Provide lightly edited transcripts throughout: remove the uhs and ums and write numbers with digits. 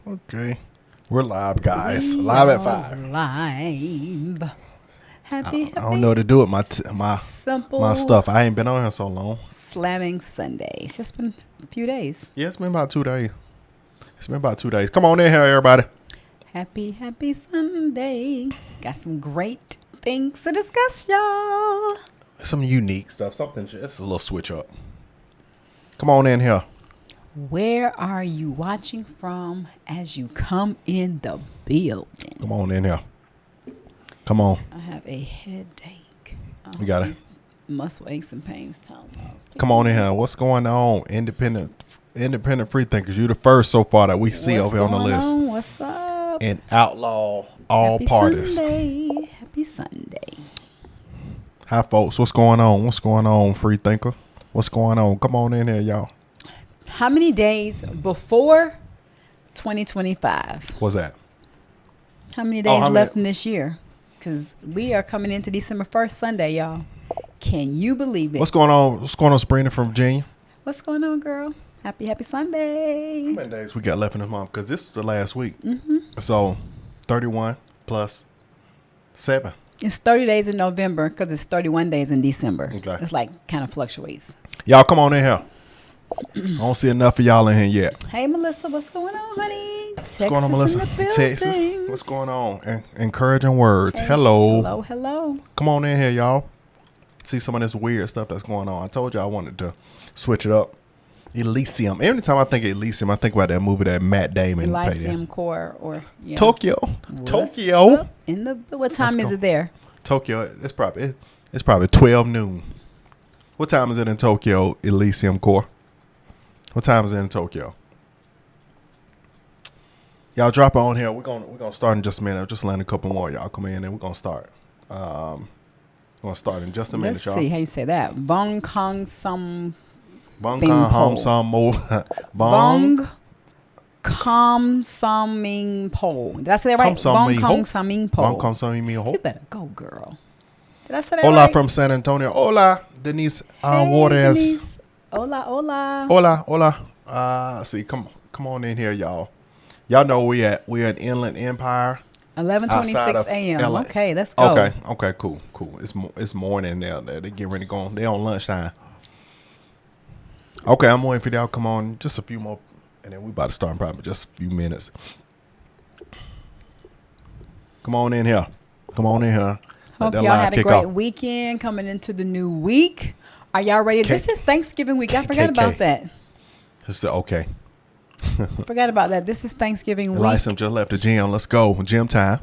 Okay. We're live, guys. Live at 5. Live. Happy, I don't know what to do with simple, my stuff. I ain't been on here so long. slamming Sunday. It's just been a few days. Yeah, it's been about 2 days. Come on in here, everybody. Happy Sunday. Got some great things to discuss, y'all. Some unique stuff. It's a little switch up. Come on in here. Where are you watching from as you come in the building? Come on in here. Come on. I have a headache. We got it. These muscle aches and pains. Come on in here. What's going on? Independent free thinkers. You the first so far that we see over here on the list. What's up? And outlaw all Happy parties. Happy Sunday. Hi, folks. What's going on? What's going on, free thinker? What's going on? Come on in here, y'all. How many days before 2025? What's that? How many days left in this year? Because we are coming into December 1st Sunday, y'all. Can you believe it? What's going on? What's going on, Sabrina from Virginia? What's going on, girl? Happy Sunday. How many days we got left in this month? Because this is the last week. Mm-hmm. So 31 plus 7. It's 30 days in November because it's 31 days in December. Okay. It's like kind of fluctuates. Y'all come on in here. I don't see enough of y'all in here yet. Hey, Melissa, what's going on, honey? What's going on, Melissa? In the Texas. What's going on? Encouraging words. Hey, hello. Hello. Come on in here, y'all. See some of this weird stuff that's going on. I told you I wanted to switch it up. Elysium. Every time I think of Elysium, I think about that movie that Matt Damon. Elysium Core or Tokyo. Tokyo. What time is it there? Tokyo. It's probably 12 noon. What time is it in Tokyo? Elysium Core. What time is it in Tokyo? Y'all drop it on here. We're gonna start in just a minute. Just land a couple more. Y'all come in and we're gonna start. We're gonna start in just a minute, y'all. Let's see how you say that. Bong Kong Sam. Bong Kong Hom Sam Mo. Bong Kong Saming Po. Did I say that right? Bong Kong Saming Po. Bong Kong Saming Po. You better go, girl. Did I say that right? Hola from San Antonio. Hola, Denise Juarez. Denise. Hola. See, come on in here, y'all. Y'all know we're at Inland Empire. 11:26 a.m. Okay, let's go. Okay, cool. It's morning now. They getting ready to go. They on lunchtime. Okay, I'm waiting for y'all. Come on, just a few more, and then we about to start in probably just a few minutes. Come on in here. Hope y'all had a great weekend coming into the new week. Are y'all ready? This is Thanksgiving week. I forgot about that. Okay. Forgot about that. This is Thanksgiving week. Elysium just left the gym. Let's go. Gym time.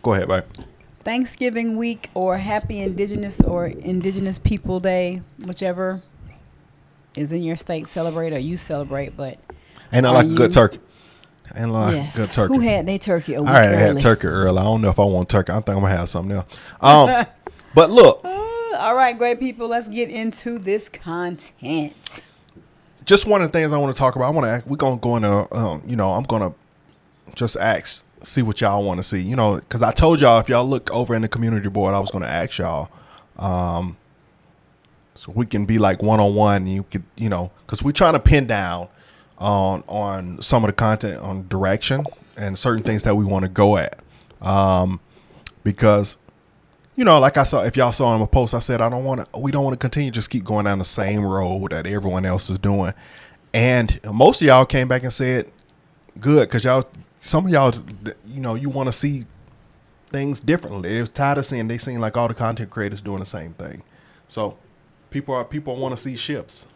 Go ahead, babe. Thanksgiving week or Happy Indigenous People Day, whichever is in your state, celebrate or you celebrate. But ain't not like a good turkey. Ain't like good turkey. Who had their turkey a week early? I had turkey early. I don't know if I want turkey. I think I'm gonna have something else. But look. All right, great people. Let's get into this content. Just one of the things I want to talk about. We're gonna go into. I'm gonna just see what y'all want to see. Because I told y'all if y'all look over in the community board, I was gonna ask y'all. So we can be like one-on-one. You could, because we're trying to pin down on some of the content on direction and certain things that we want to go at. Because, like if y'all saw in my post, I said, we don't want to continue just keep going down the same road that everyone else is doing. And most of y'all came back and said, good, because some of y'all, you want to see things differently. They're tired of they seem like all the content creators doing the same thing. So people want to see shifts.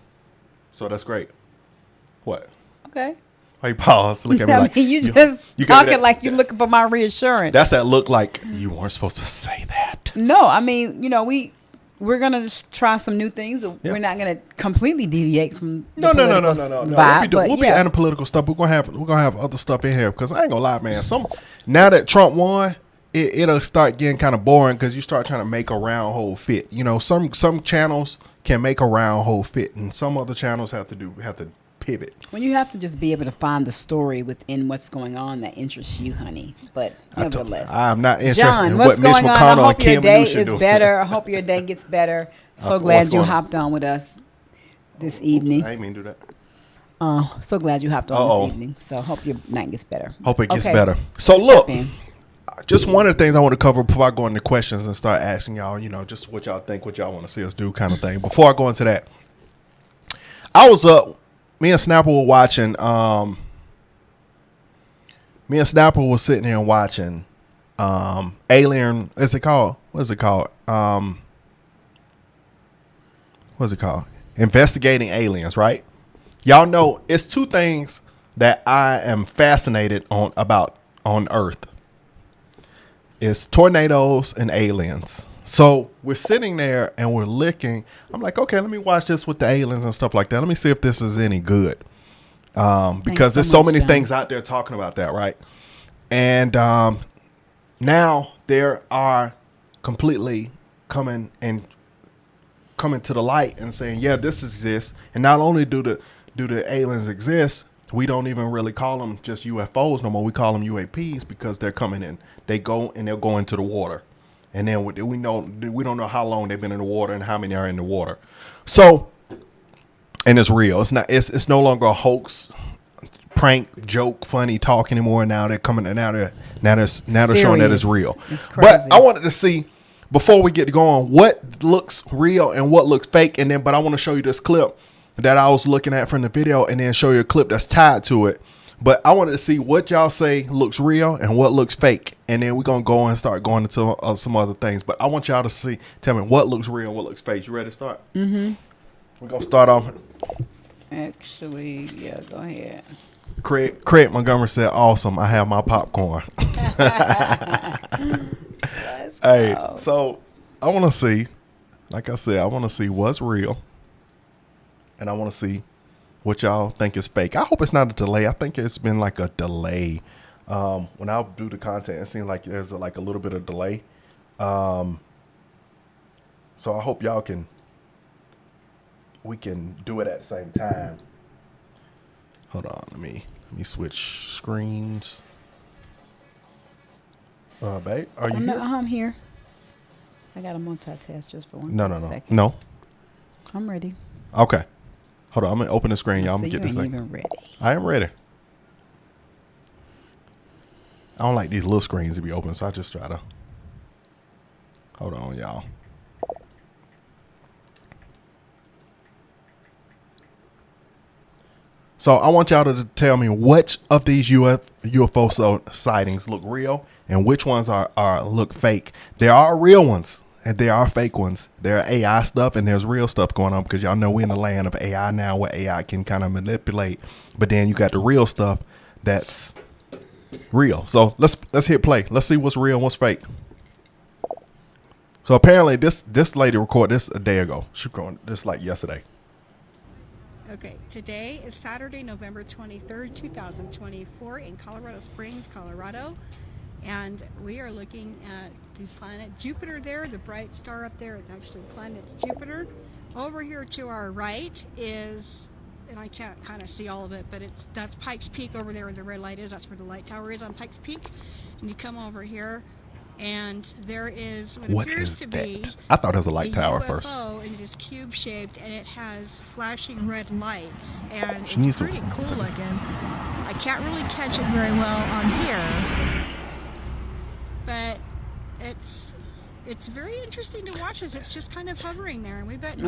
So that's great. What? Okay. Why you pause? Look at me like you just talking like you're looking for my reassurance. That's that look like you weren't supposed to say that. No, I mean, we're gonna just try some new things. Yeah. We're not gonna completely deviate from the political vibe. We'll be adding political stuff. We're gonna have other stuff in here because I ain't gonna lie, man. Now that Trump won, it'll start getting kind of boring because you start trying to make a round hole fit. Some channels can make a round hole fit, and some other channels have to pivot. Well, you have to just be able to find the story within what's going on that interests you, honey. But nevertheless, I'm not interested John, in what's what Mitch going on? McConnell I hope and Kim your day Mnuchin is do. better. I hope your day gets better. So glad you hopped on with us this evening. I didn't mean to do that. So glad you hopped on Uh-oh. this evening. So hope your night gets better. Hope it gets Okay. better. So Let's look, jump in. just one of the things I want to cover before I go into questions and start asking y'all, just what y'all think, what y'all want to see us do kind of thing. Before I go into that, I was up, me and Snapper were watching, me and Snapper was sitting here and watching Alien, what's it called? Investigating Aliens, right? Y'all know it's two things that I am fascinated on Earth. It's tornadoes and aliens. So we're sitting there and we're looking. I'm like, okay, let me watch this with the aliens and stuff like that. Let me see if this is any good. Because there's so many things out there talking about that, right? And now there are completely coming to the light and saying, yeah, this exists. And not only do the aliens exist, we don't even really call them just UFOs no more. We call them UAPs because they're coming in. They'll go into the water. And then we don't know how long they've been in the water and how many are in the water. So, and it's real. It's no longer a hoax, prank, joke, funny talk anymore. Now they're coming. Now they're showing that it's real. It's crazy. But I wanted to see, before we get going, what looks real and what looks fake. But I want to show you this clip that I was looking at from the video, and then show you a clip that's tied to it. But I wanted to see what y'all say looks real and what looks fake. And then we're going to go and start going into some other things. But I want y'all to tell me what looks real and what looks fake. You ready to start? Mm-hmm. We're going to start off. Actually, yeah, go ahead. Craig Montgomery said, awesome. I have my popcorn. Let's Hey, go. so I want to see, like I said, I want to see what's real. And I want to see what y'all think is fake. I hope it's not a delay. I think it's been like a delay. When I do the content, it seems like there's a little bit of delay. So I hope we can do it at the same time. Hold on, let me switch screens. Babe, are you here? I'm here. I got to multitask just for one No. second. No. I'm ready. Okay. Hold on, I'm gonna open the screen, y'all. I'm So gonna get you this ain't thing. even ready. I am ready. I don't like these little screens to be open, so I just try to. Hold on, y'all. So I want y'all to tell me which of these UFO sightings look real and which ones are look fake. There are real ones and there are fake ones. There are AI stuff and there's real stuff going on, because y'all know we're in the land of AI now, where AI can kind of manipulate. But then you got the real stuff that's real. So let's hit play. Let's see what's real and what's fake. So apparently this lady recorded this a day ago. She recorded this like yesterday. Okay, today is Saturday, November 23rd, 2024 in Colorado Springs, Colorado. And we are looking at the planet Jupiter there, the bright star up there. It's actually planet Jupiter. Over here to our right is, and I can't kind of see all of it, but that's Pikes Peak over there where the red light is. That's where the light tower is on Pikes Peak. And you come over here, and there is what appears to be I thought it was a light tower UFO, first. and it is cube shaped, and it has flashing red lights, and She needs it's pretty cool looking. I can't really catch it very well on here, but it's very interesting to watch as it's just kind of hovering there, and we bet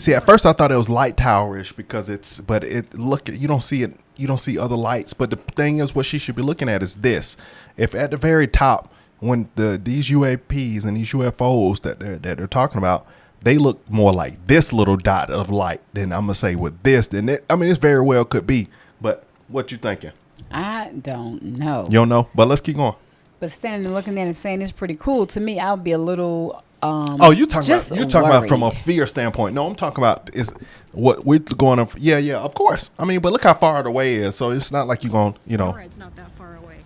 See, at first I thought it was light towerish because you don't see it, you don't see other lights. But the thing is, what she should be looking at is this. If at the very top, when these UAPs and these UFOs that they're talking about, they look more like this little dot of light, then I'm gonna say with this, then it's very well could be. But what you thinking? I don't know. You don't know, but let's keep going. But standing and looking there and saying it's pretty cool, to me, I would be a little you talking about from a fear standpoint. No, I'm talking about is what we're going to. Yeah, of course. I mean, but look how far the way is. So it's not like you're going, It's not that far away.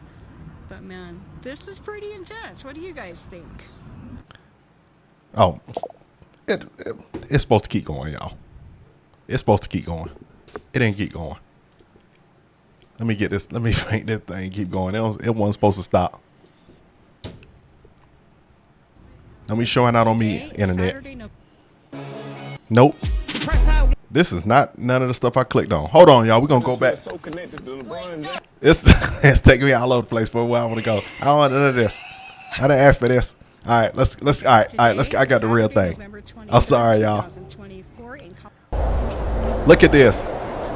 But man, this is pretty intense. What do you guys think? Oh, it's supposed to keep going, y'all. It's supposed to keep going. It didn't keep going. Let me get this. Let me make this thing keep going. It wasn't supposed to stop. Let me showing out on me, internet. Nope. This is not none of the stuff I clicked on. Hold on, y'all. We're gonna go back. So connected to LeBron James. It's taking me all over the place for where I want to go. I don't want none of this. I didn't ask for this. All right, let's. All right, let's. I got the real thing. I'm sorry, y'all. Look at this.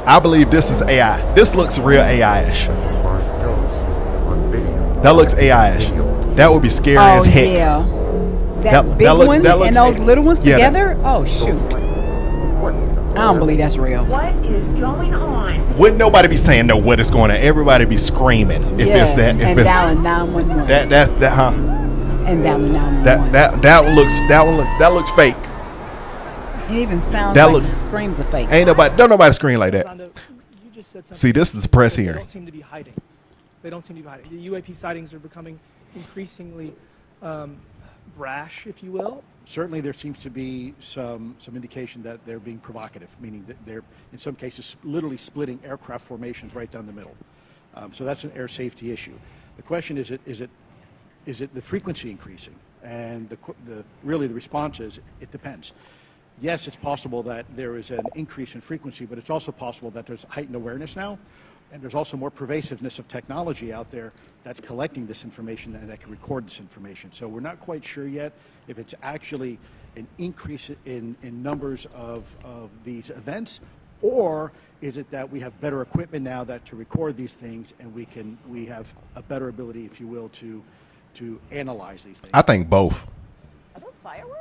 I believe this is AI. This looks real AI-ish. As far as it goes on video. That looks AI-ish. That would be scary as heck. Yeah. That big looks- one that looks and those AI. little ones Yeah, that- together? Oh, shoot. What? I don't believe that's real. What is going on? Wouldn't nobody be saying no? What is going on? Everybody be screaming if Yes, it's that. If and it's dialing 911. that, huh? And dialing 911. That looks fake. It even sounds that like looks- the screams are fake. Don't nobody scream like that. You just said something. See, this is the press They hearing. don't seem to be hiding. They don't seem to be hiding. The UAP sightings are becoming increasingly brash, if you will. Certainly, there seems to be some indication that they're being provocative, meaning that they're, in some cases, literally splitting aircraft formations right down the middle. So that's an air safety issue. The question is it the frequency increasing? And really the response is it depends. Yes, it's possible that there is an increase in frequency, but it's also possible that there's heightened awareness now, and there's also more pervasiveness of technology out there that's collecting this information and that can record this information. So we're not quite sure yet if it's actually an increase in numbers of these events, or is it that we have better equipment now that to record these things, and we have a better ability, if you will, to analyze these things. I think both. Are those fireworks?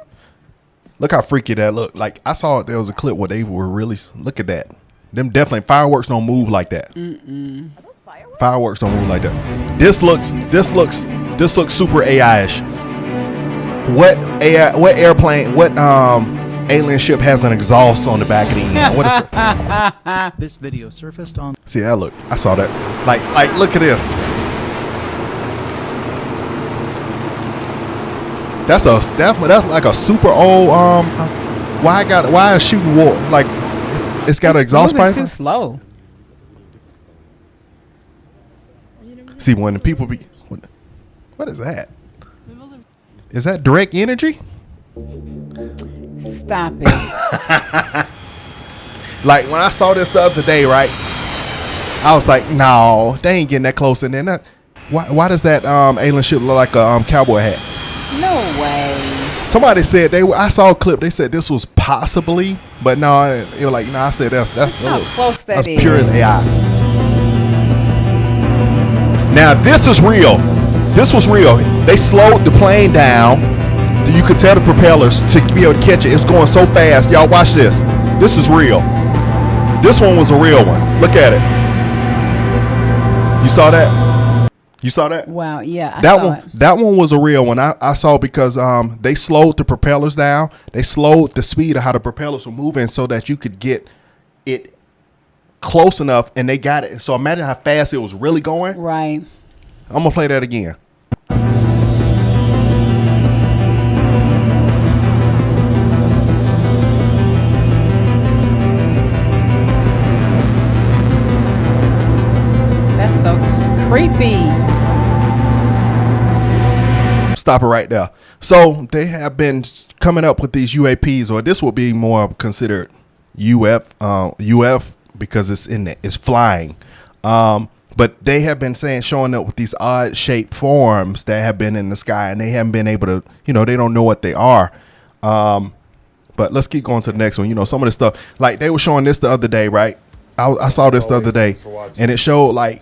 Look how freaky that looked. Like I saw there was a clip where they were really look at that. Them definitely fireworks don't move like that. Are those fireworks? Fireworks don't move like that. This looks super AI-ish. What airplane? What alien ship has an exhaust on the back of the end? What is it? This video surfaced on See that look? I saw that. Like look at this. That's like a super old why is shooting war like it's got an exhaust moving pipe? too slow. See when the people be what is that? Is that direct energy? Stop it. Like when I saw this the other day, right? I was like, no, they ain't getting that close. And then why does that alien ship look like a cowboy hat? No way. Somebody said I saw a clip. They said this was possibly, but no, it was like no. I said that's how close that that's is. pure AI. Now this is real. This was real. They slowed the plane down. You could tell the propellers to be able to catch it. It's going so fast. Y'all watch this. This is real. This one was a real one. Look at it. You saw that? You saw that? Wow, yeah. I That saw one, it. that one was a real one. I saw because they slowed the propellers down. They slowed the speed of how the propellers were moving so that you could get it close enough, and they got it. So imagine how fast it was really going. Right. I'm gonna play that again. That's so creepy. Stop it right there. So they have been coming up with these UAPs, or this will be more considered UF because it's flying. But they have been showing up with these odd shaped forms that have been in the sky, and they haven't been able to, they don't know what they are. But let's keep going to the next one. Some of the stuff, like they were showing this the other day, right? I saw this the other day, and it showed like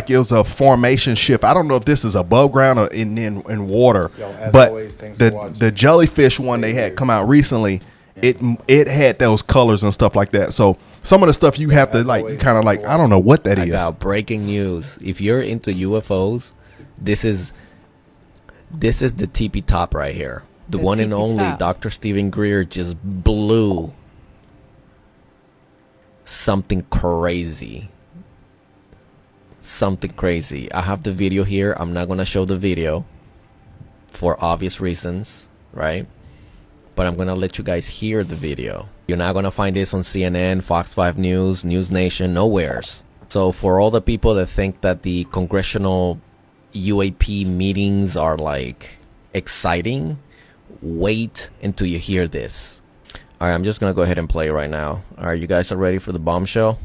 it was a formation shift. I don't know if this is above ground or in water, but the jellyfish one they had come out recently, it had those colors and stuff like that. So some of the stuff you have to kind of I don't know what that is. Now, breaking news: if you're into UFOs, this is the tippy top right here. The one and only top. Dr. Stephen Greer just blew something crazy. I have the video here. I'm not gonna show the video for obvious reasons, right? But I'm gonna let you guys hear the video. You're not gonna find this on CNN, Fox 5 News, News Nation, nowheres. So for all the people that think that the congressional UAP meetings are exciting, wait until you hear this. All right, I'm just going to go ahead and play right now. All right, you guys are ready for the bombshell?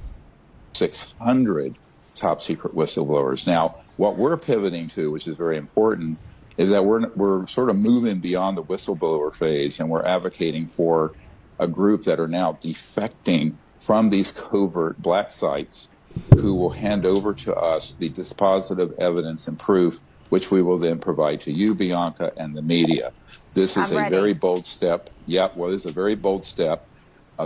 600 top secret whistleblowers. Now, what we're pivoting to, which is very important, is that we're sort of moving beyond the whistleblower phase, and we're advocating for a group that are now defecting from these covert black sites, who will hand over to us the dispositive evidence and proof, which we will then provide to you, Bianca, and the media. This is a very bold step. Yeah, well, it's a very bold step.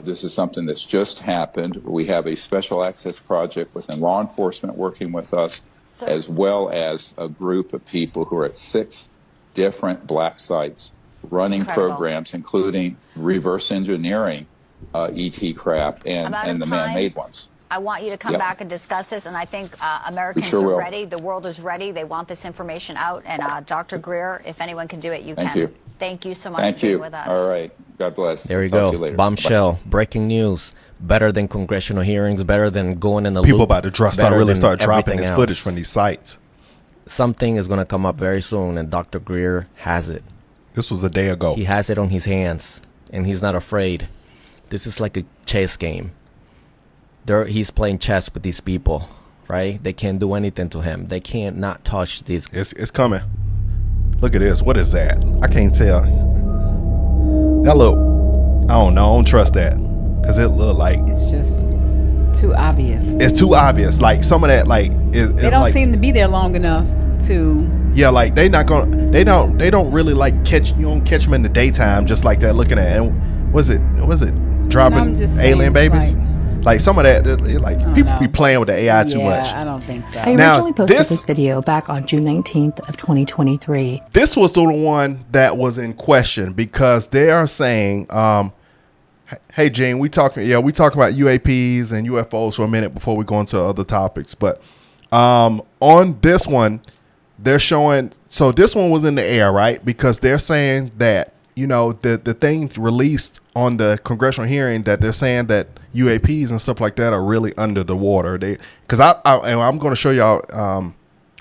This is something that's just happened. We have a special access project within law enforcement working with us, as well as a group of people who are at 6 different black sites running programs, including reverse engineering ET craft and the man-made ones. I want you to come back and discuss this, and I think Americans are ready. The world is ready. They want this information out, and Dr. Greer, if anyone can do it, you can. Thank you so much for being with us. All right. God bless. There we go. Bombshell. Bye. Breaking news. Better than congressional hearings. Better than going in the people loop. About to start dropping this footage from these sites. Something is going to come up very soon, and Dr. Greer has it. This was a day ago. He has it on his hands, and he's not afraid. This is like a chess game. He's playing chess with these people, right? They can't do anything to him. They can't not touch these. It's coming. Look at this. What is that? I can't tell. That look. I don't know. I don't trust that, because it look like it's just too obvious. It's too obvious. Like some of that, like they don't seem to be there long enough to. Yeah, like they don't really like catch. You don't catch them in the daytime just like that. Looking at and was it dropping alien babies? Like some of that, like people be playing with the AI too much. I don't think so. I originally posted this video back on June 19th of 2023. This was the one that was in question, because they are saying, hey Gene, we talking about UAPs and UFOs for a minute before we go into other topics. But on this one, they're showing, so this one was in the air, right? Because they're saying that, you know, the thing released on the congressional hearing, that they're saying that UAPs and stuff like that are really under the water. Because I'm going to show y'all.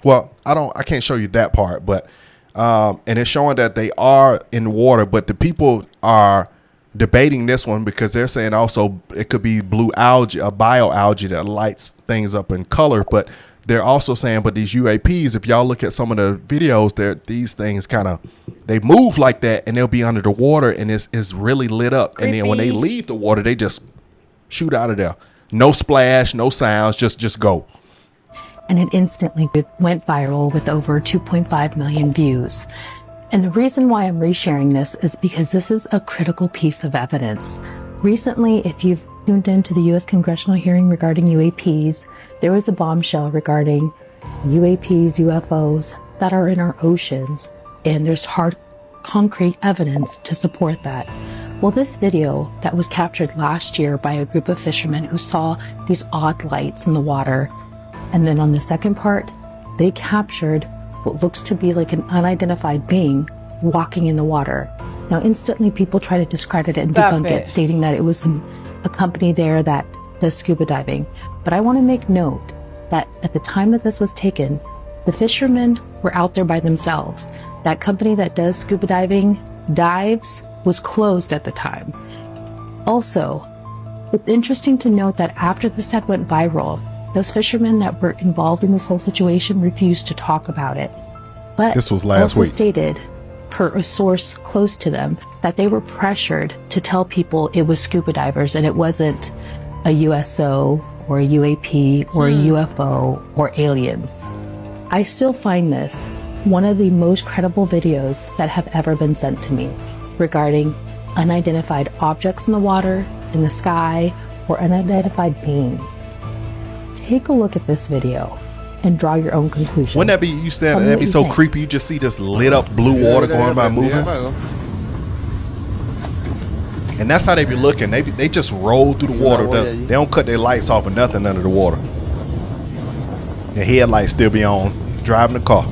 Well, I can't show you that part, but and it's showing that they are in the water. But the people are debating this one because they're saying also it could be blue algae, a bioalgae that lights things up in color. But they're also saying, but these UAPs, if y'all look at some of the videos, these things they move like that, and they'll be under the water, and it's really lit up. Creepy. And then when they leave the water, they just shoot out of there. No splash, no sounds, just go. And it instantly went viral with over 2.5 million views. And the reason why I'm resharing this is because this is a critical piece of evidence. Recently, if you've tuned into the U.S. congressional hearing regarding UAPs, there was a bombshell regarding UAPs, UFOs that are in our oceans, and there's hard, concrete evidence to support that. Well, this video that was captured last year by a group of fishermen who saw these odd lights in the water, and then on the second part, they captured what looks to be like an unidentified being walking in the water. Now, instantly people try to discredit it and debunk it, stating that it was a company there that does scuba diving. But I want to make note that at the time that this was taken, the fishermen were out there by themselves. That company that does scuba diving, dives, was closed at the time. Also, it's interesting to note that after this ad went viral, those fishermen that were involved in this whole situation refused to talk about it. But this was last week. Stated, per a source close to them, that they were pressured to tell people it was scuba divers and it wasn't a USO or a UAP or a UFO or aliens. I still find this one of the most credible videos that have ever been sent to me regarding unidentified objects in the water, in the sky, or unidentified beings. Take a look at this video and draw your own conclusions. Wouldn't that be, you said that'd be so creepy, you just see this lit up blue water going by moving? And that's how they be looking. They just roll through the water. They don't cut their lights off or nothing under the water. Their headlights still be on, driving the car.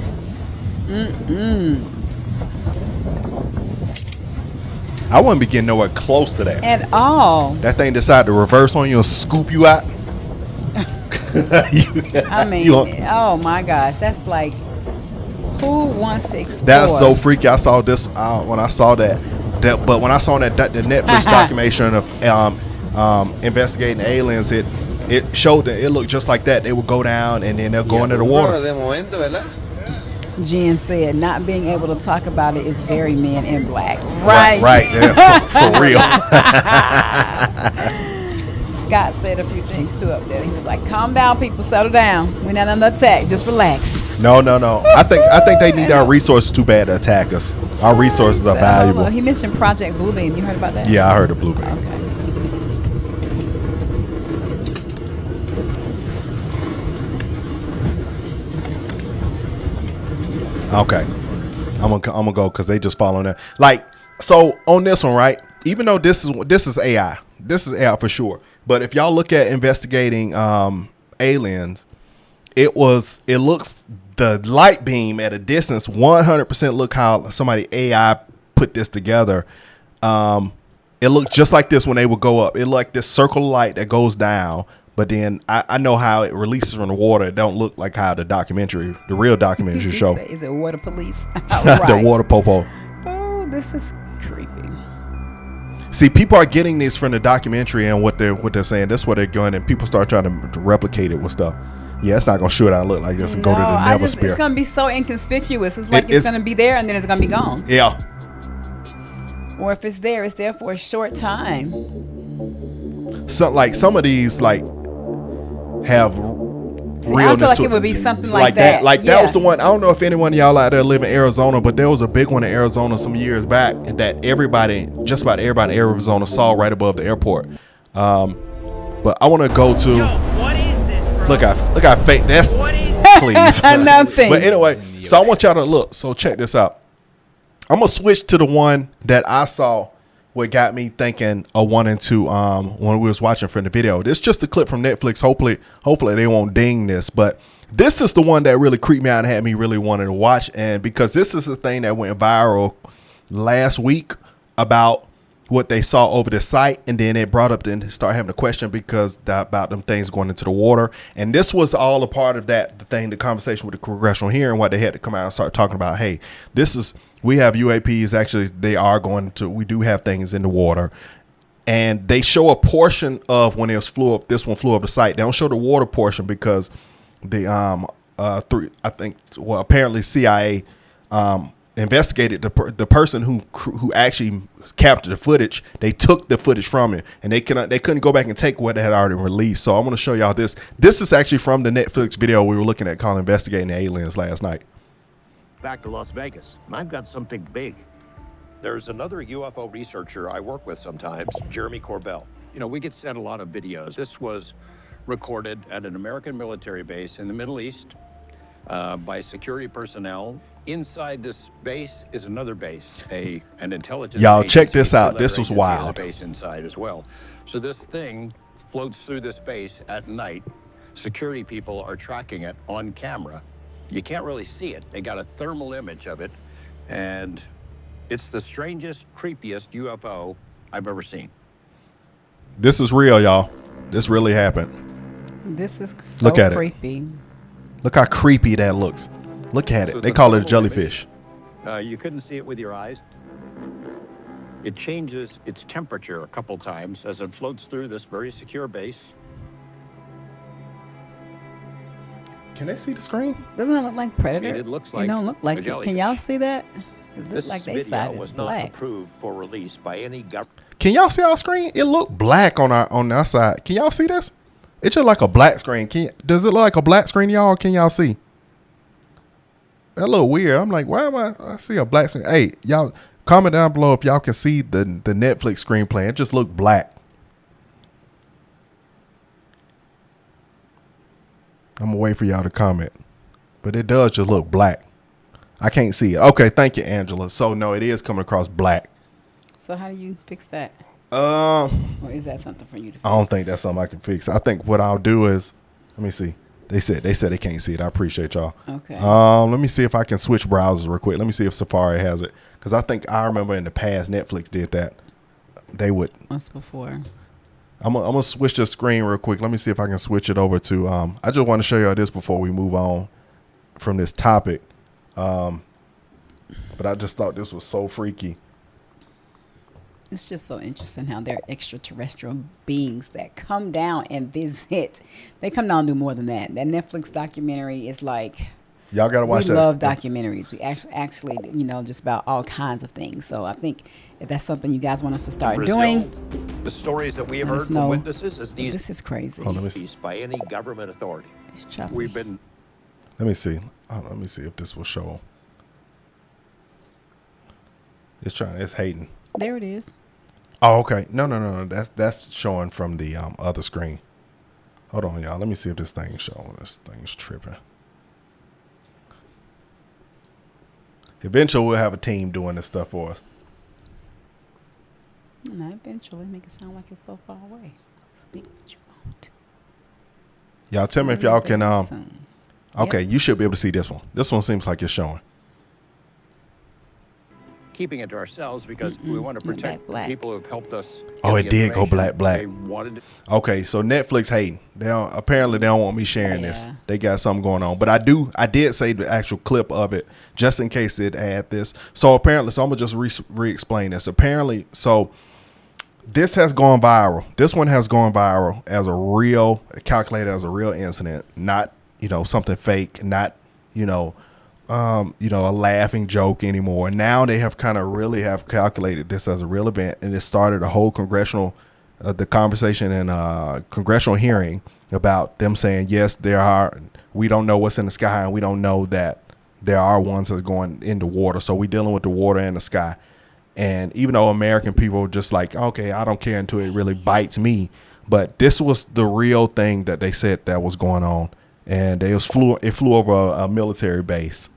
I wouldn't be getting nowhere close to that. At all. That thing decided to reverse on you and scoop you out. I mean, oh my gosh, that's like, who wants to explore? That's so freaky. I saw this when I saw that But when I saw the Netflix documentary of investigating aliens, it showed that it looked just like that. They would go down and then they'll go into the water. Jen said, not being able to talk about it is very Men in Black. Right. Right. Yeah, for real. Scott said a few things too up there. He was like, calm down, people, settle down. We're not under attack. Just relax. No. I think they need our resources too bad to attack us. Our resources are valuable. He mentioned Project Bluebeam. You heard about that? Yeah, I heard of Bluebeam. Okay. I'm gonna go because they just following that. Like, so on this one, right? Even though this is AI. This is AI for sure. But if y'all look at investigating aliens, it looks the light beam at a distance 100% look how somebody AI put this together. It looked just like this when they would go up. It looked like this circle of light that goes down, but then I know how it releases from the water. It don't look like how the real documentary show. Is it water police? The water popo. Oh, this is creepy. See, people are getting this from the documentary and what they're saying. That's what they're going, and people start trying to replicate it with stuff. Yeah, it's not gonna shoot out and look like this and go to the Neversphere. It's gonna be so inconspicuous. It's like it's gonna be there and then it's gonna be gone. Yeah. Or if it's there for a short time. Some of these have realness. I feel like it would be something like that. That was the one. I don't know if anyone of y'all out there live in Arizona, but there was a big one in Arizona some years back that just about everybody in Arizona saw right above the airport. But I want to go to. Yo, what is this, bro? Look how fake that's. Please. Nothing. But anyway, so I want y'all to look. So check this out. I'm gonna switch to the one that I saw. What got me thinking of 1 and 2 when we was watching from the video. This is just a clip from Netflix. Hopefully they won't ding this, but this is the one that really creeped me out and had me really wanting to watch. And because this is the thing that went viral last week about what they saw over the site, and then it brought up then start having a question because about them things going into the water. And this was all a part of the conversation with the congressional hearing, what they had to come out and start talking about. Hey, we have UAPs. Actually, we do have things in the water, and they show a portion of when this one flew up the site. They don't show the water portion because apparently CIA investigated the person who actually captured the footage. They took the footage from him, and they couldn't go back and take what they had already released. So I'm going to show y'all this. This is actually from the Netflix video we were looking at called Investigating the Aliens last night. Back to Las Vegas. I've got something big. There's another UFO researcher I work with sometimes, Jeremy Corbell. We get sent a lot of videos. This was recorded at an American military base in the Middle East by security personnel. Inside this base is another base, an intelligence. Y'all check this out. This was wild. Base inside as well. So this thing floats through this base at night. Security people are tracking it on camera. You can't really see it. They got a thermal image of it, and it's the strangest, creepiest UFO I've ever seen. This is real, y'all. This really happened. This is so creepy. Look how creepy that looks. Look at it. They call it a jellyfish. You couldn't see it with your eyes. It changes its temperature a couple times as it floats through this very secure base. Can they see the screen? Doesn't it look like Predator? It looks like it don't look like it. Can y'all see that? It looks like they side is was black. not approved for release by any government. Can y'all see our screen? It looked black on our side. Can y'all see this? It's just like a black screen. Does it look like a black screen, y'all? Or can y'all see? That look weird. I'm like, why am I see a black screen? Hey, y'all comment down below if y'all can see the Netflix screenplay. It just looked black. I'm gonna wait for y'all to comment, but it does just look black. I can't see it. Okay, thank you, Angela. So no, it is coming across black. So how do you fix that? Or is that something for you to fix? I don't think that's something I can fix. I think what I'll do is, let me see. They said they can't see it. I appreciate y'all. Okay. Let me see if I can switch browsers real quick. Let me see if Safari has it, because I remember in the past Netflix did that. They would. Once before. I'm gonna switch the screen real quick. Let me see if I can switch it over to. I just want to show y'all this before we move on from this topic. But I just thought this was so freaky. It's just so interesting how they're extraterrestrial beings that come down and visit. They come down and do more than that. That Netflix documentary is like, y'all gotta watch we that. We love documentaries. We actually, just about all kinds of things. So I think if that's something you guys want us to start doing, the stories that we have heard from witnesses is these. This is crazy. By any government authority. We've been. Let me see. Let me see if this will show. It's hating. There it is. Oh, okay. No. That's showing from the other screen. Hold on, y'all. Let me see if this thing is showing. This thing's tripping. Eventually, we'll have a team doing this stuff for us. No, eventually, make it sound like it's so far away. Speak what you want. Y'all tell me if y'all can. Okay, Yep. you should be able to see this one. This one seems like it's showing. Keeping it to ourselves because we want to protect the people who have helped us. Oh, it did go black. They wanted to. Okay, so Netflix hating. Apparently they don't want me sharing this. They got something going on. But I did say the actual clip of it just in case it had this. So apparently, I'm gonna just re-explain this. Apparently, so this has gone viral. This one has gone viral as calculated as a real incident, not something fake, not a laughing joke anymore. Now they have kind of really have calculated this as a real event, and it started a whole the conversation and congressional hearing about them saying, yes, we don't know what's in the sky, and we don't know that there are ones that are going into water. So we're dealing with the water and the sky. And even though American people are just like, okay, I don't care until it really bites me. But this was the real thing that they said that was going on. And it flew over a military base.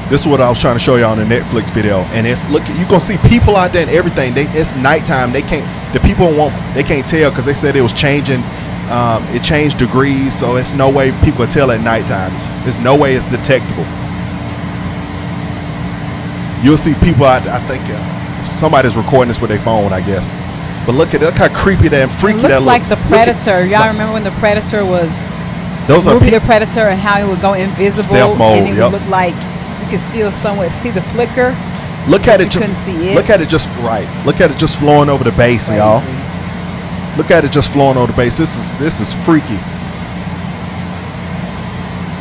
This is what I was trying to show y'all in the Netflix video. And you gonna see people out there and everything. It's nighttime. They can't tell because they said it was changing. It changed degrees, so it's no way people can tell at nighttime. There's no way it's detectable. You'll see people out. I think somebody's recording this with their phone, I guess. But look how creepy and freaky that looks. It looks like the Predator. Y'all remember when the Predator was the Predator and how it would go invisible stealth mode, and it would look like you could still somewhat see the flicker. Look at it couldn't see it. Look at it just right. Look at it just flowing over the base, y'all. Look at it just flowing over the base. This is freaky.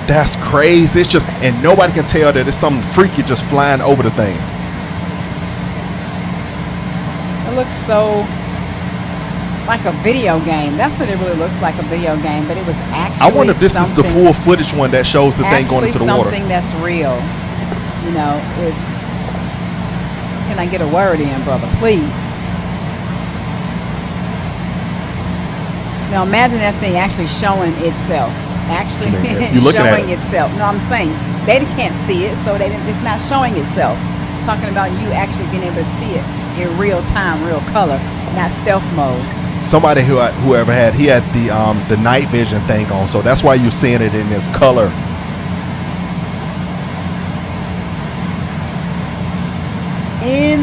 That's crazy. It's just, and nobody can tell that it's something freaky just flying over the thing. It looks so like a video game. That's what it really looks like, a video game. But it was actually. I wonder if this is the full footage one that shows the thing going into the water. Something that's real. It's. Can I get a word in, brother? Please. Now imagine that thing actually showing itself. Actually showing itself. No, I'm saying they can't see it, so it's not showing itself. I'm talking about you actually being able to see it in real time, real color, not stealth mode. Somebody whoever had the night vision thing on, so that's why you're seeing it in this color.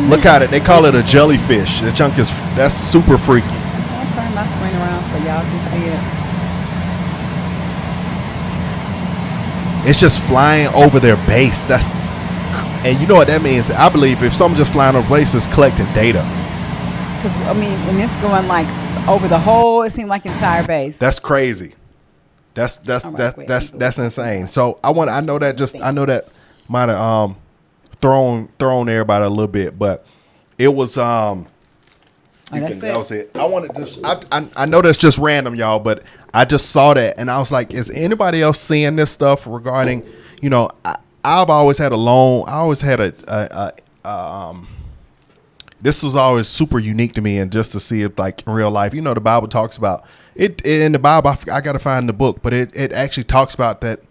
Look at it. They call it a jellyfish. That's super freaky. I'll turn my screen around so y'all can see it. It's just flying over their base. And you know what that means? I believe if something just flying over base, it's collecting data. Because and it's going like over the whole. It seemed like entire base. That's crazy. That's insane. So I know that might have thrown everybody a little bit, but it was that was it. I know that's just random, y'all, but I just saw that and I was like, is anybody else seeing this stuff regarding, I've always had this was always super unique to me, and just to see it like in real life, the Bible talks about it in the Bible. I got to find the book, but it actually talks about that,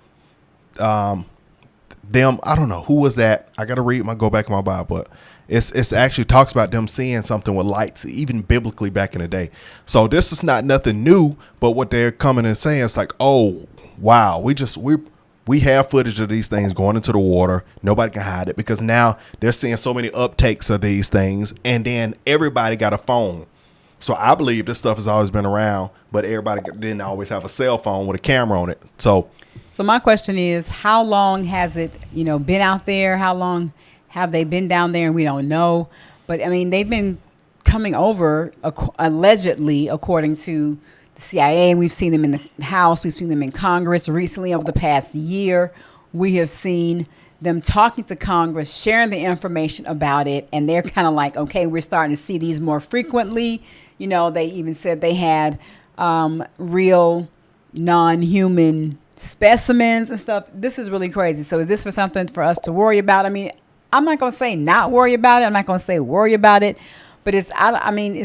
them, I don't know who was that. I got to go back in my Bible, but it's actually talks about them seeing something with lights, even biblically back in the day. So this is not nothing new, but what they're coming and saying is like, oh wow, we have footage of these things going into the water. Nobody can hide it because now they're seeing so many uptakes of these things, and then everybody got a phone. So I believe this stuff has always been around, but everybody didn't always have a cell phone with a camera on it. So my question is, how long has it, been out there? How long have they been down there? And we don't know. But I mean, they've been coming over allegedly, according to the CIA. We've seen them in the House. We've seen them in Congress recently. Over the past year, we have seen them talking to Congress, sharing the information about it. And they're kind of like, okay, we're starting to see these more frequently. They even said they had real non-human specimens and stuff. This is really crazy. So is this for something for us to worry about? I mean, I'm not going to say not worry about it. I'm not going to say worry about it. But it's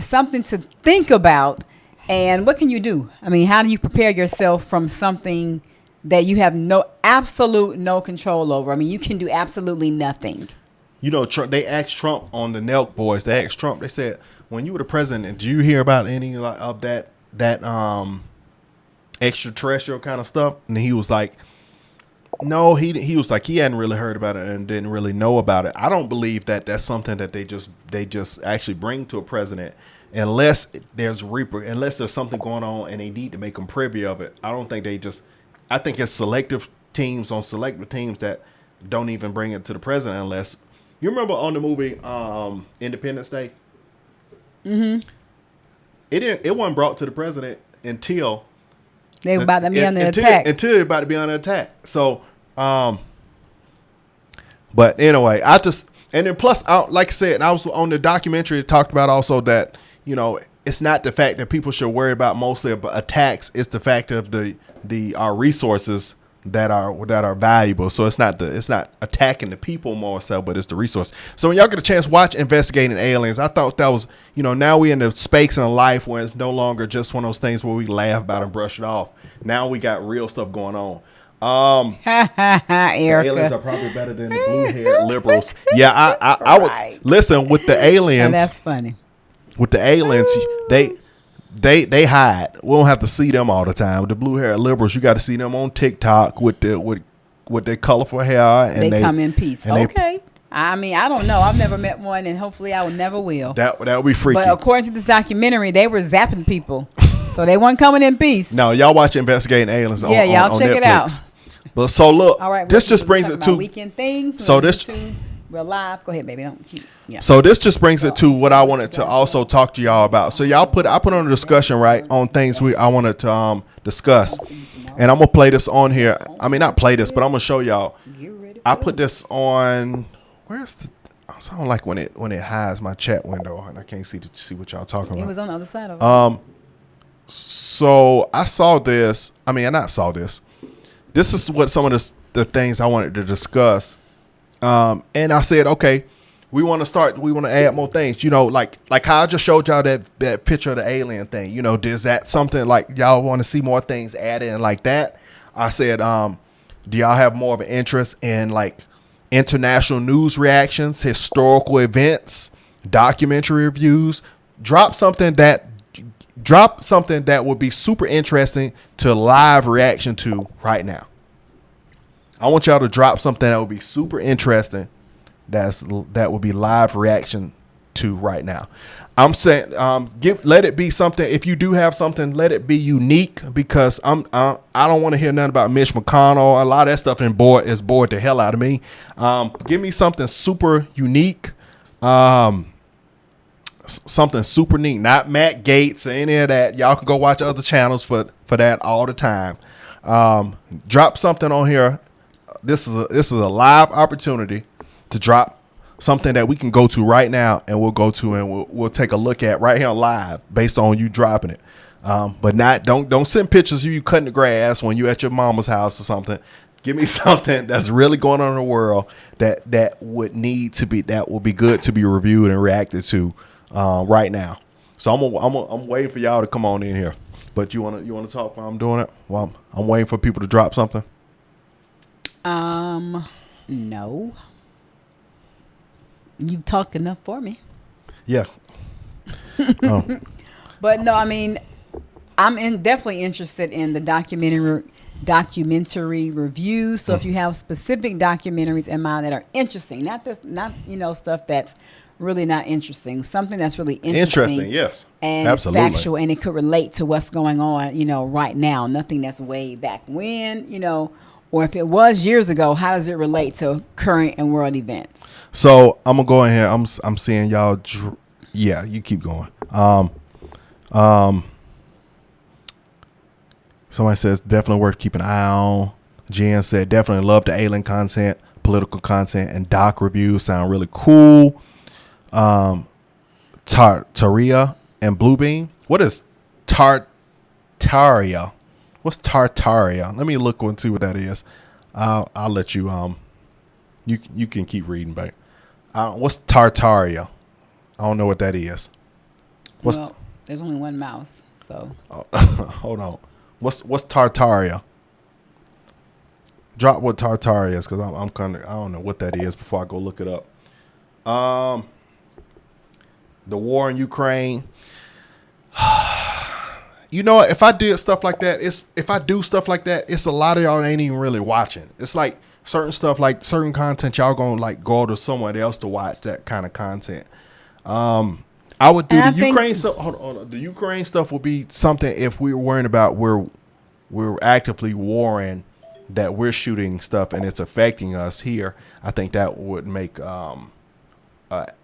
something to think about. And what can you do? I mean, how do you prepare yourself from something that you have no control over? I mean, you can do absolutely nothing. Trump, they asked Trump on the Nelk Boys. They asked Trump. They said, when you were the president, do you hear about any of that extraterrestrial kind of stuff? And he was like, no, he was like, he hadn't really heard about it and didn't really know about it. I don't believe that that's something that they just actually bring to a president unless there's something going on and they need to make them privy of it. I don't think I think it's selective teams that don't even bring it to the president unless, you remember on the movie Independence Day? Mm-hmm. It wasn't brought to the president until they were about to be under attack. Until they're about to be under attack. So, but anyway, and then plus, like I said, I was on the documentary. It talked about also that, it's not the fact that people should worry about mostly about attacks. It's the fact of our resources that are valuable. So it's not attacking the people more so, but it's the resource. So when y'all get a chance, watch Investigating Aliens. I thought that was, now we in the space in life where it's no longer just one of those things where we laugh about and brush it off. Now we got real stuff going on. Aliens are probably better than the blue-haired liberals. Yeah, I would listen with the aliens. And that's funny. With the aliens, they hide. We don't have to see them all the time. With the blue-haired liberals, you got to see them on TikTok with their colorful hair, and they come in peace. Okay. I mean, I don't know. I've never met one, and hopefully I never will. That would be freaky. But according to this documentary, they were zapping people, so they weren't coming in peace. No, y'all watch Investigating Aliens. Yeah, y'all check Netflix. It out. But so look, all right, this just brings it to weekend things. So this. We're live. Go ahead, baby. Don't keep. Yeah. So this just brings it to what I wanted to also talk to y'all about. So I put on a discussion right on things I wanted to discuss, and I'm gonna play this on here. I mean, not play this, but I'm gonna show y'all. I put this on. Where's the? I sound like when it hides my chat window and I can't see what y'all talking about. It was on the other side of it. So I saw this. I mean, I not saw this. This is what some of the things I wanted to discuss. And I said, okay, we want to add more things, like how I just showed y'all that picture of the alien thing, is that something like y'all want to see more things added and like that? I said, do y'all have more of an interest in like international news reactions, historical events, documentary reviews? Drop something that would be super interesting to live reaction to right now. I want y'all to drop something that would be super interesting. That would be live reaction to right now. I'm saying, let it be something. If you do have something, let it be unique, because I don't want to hear nothing about Mitch McConnell. A lot of that stuff is bored the hell out of me. Give me something super unique. Something super neat, not Matt Gaetz or any of that. Y'all can go watch other channels for that all the time. Drop something on here. This is a live opportunity to drop something that we can go to right now, and we'll take a look at right here live based on you dropping it. But don't send pictures of you cutting the grass when you at your mama's house or something. Give me something that's really going on in the world that would be good to be reviewed and reacted to right now. So I'm waiting for y'all to come on in here. But you want to talk while I'm doing it? Well, I'm waiting for people to drop something. No. You've talked enough for me. Yeah. But no, I mean, I'm definitely interested in the documentary documentary reviews. So if you have specific documentaries in mind that are interesting, not stuff that's really not interesting, something that's really interesting, yes, and absolutely. it's factual and it could relate to what's going on, right now. Nothing that's way back when, or if it was years ago, how does it relate to current and world events? So I'm gonna go in here. I'm seeing y'all. Yeah, you keep going. Somebody says definitely worth keeping an eye on. Jen said definitely love the alien content, political content, and doc reviews sound really cool. Tartaria and Bluebeam. What is Tartaria? What's Tartaria? Let me look and see what that is. I'll let you you can keep reading, babe. What's Tartaria? I don't know what that is. There's only one mouse, so hold on. What's Tartaria? Drop what Tartaria is, because I'm kind of, I don't know what that is before I go look it up. The war in Ukraine. If I did stuff like that, it's a lot of y'all ain't even really watching. It's like certain stuff, like certain content, y'all gonna like go to someone else to watch that kind of content. I would do the Ukraine stuff. Hold on. The Ukraine stuff would be something if we were worrying about we're actively warring, that we're shooting stuff and it's affecting us here. I think that would make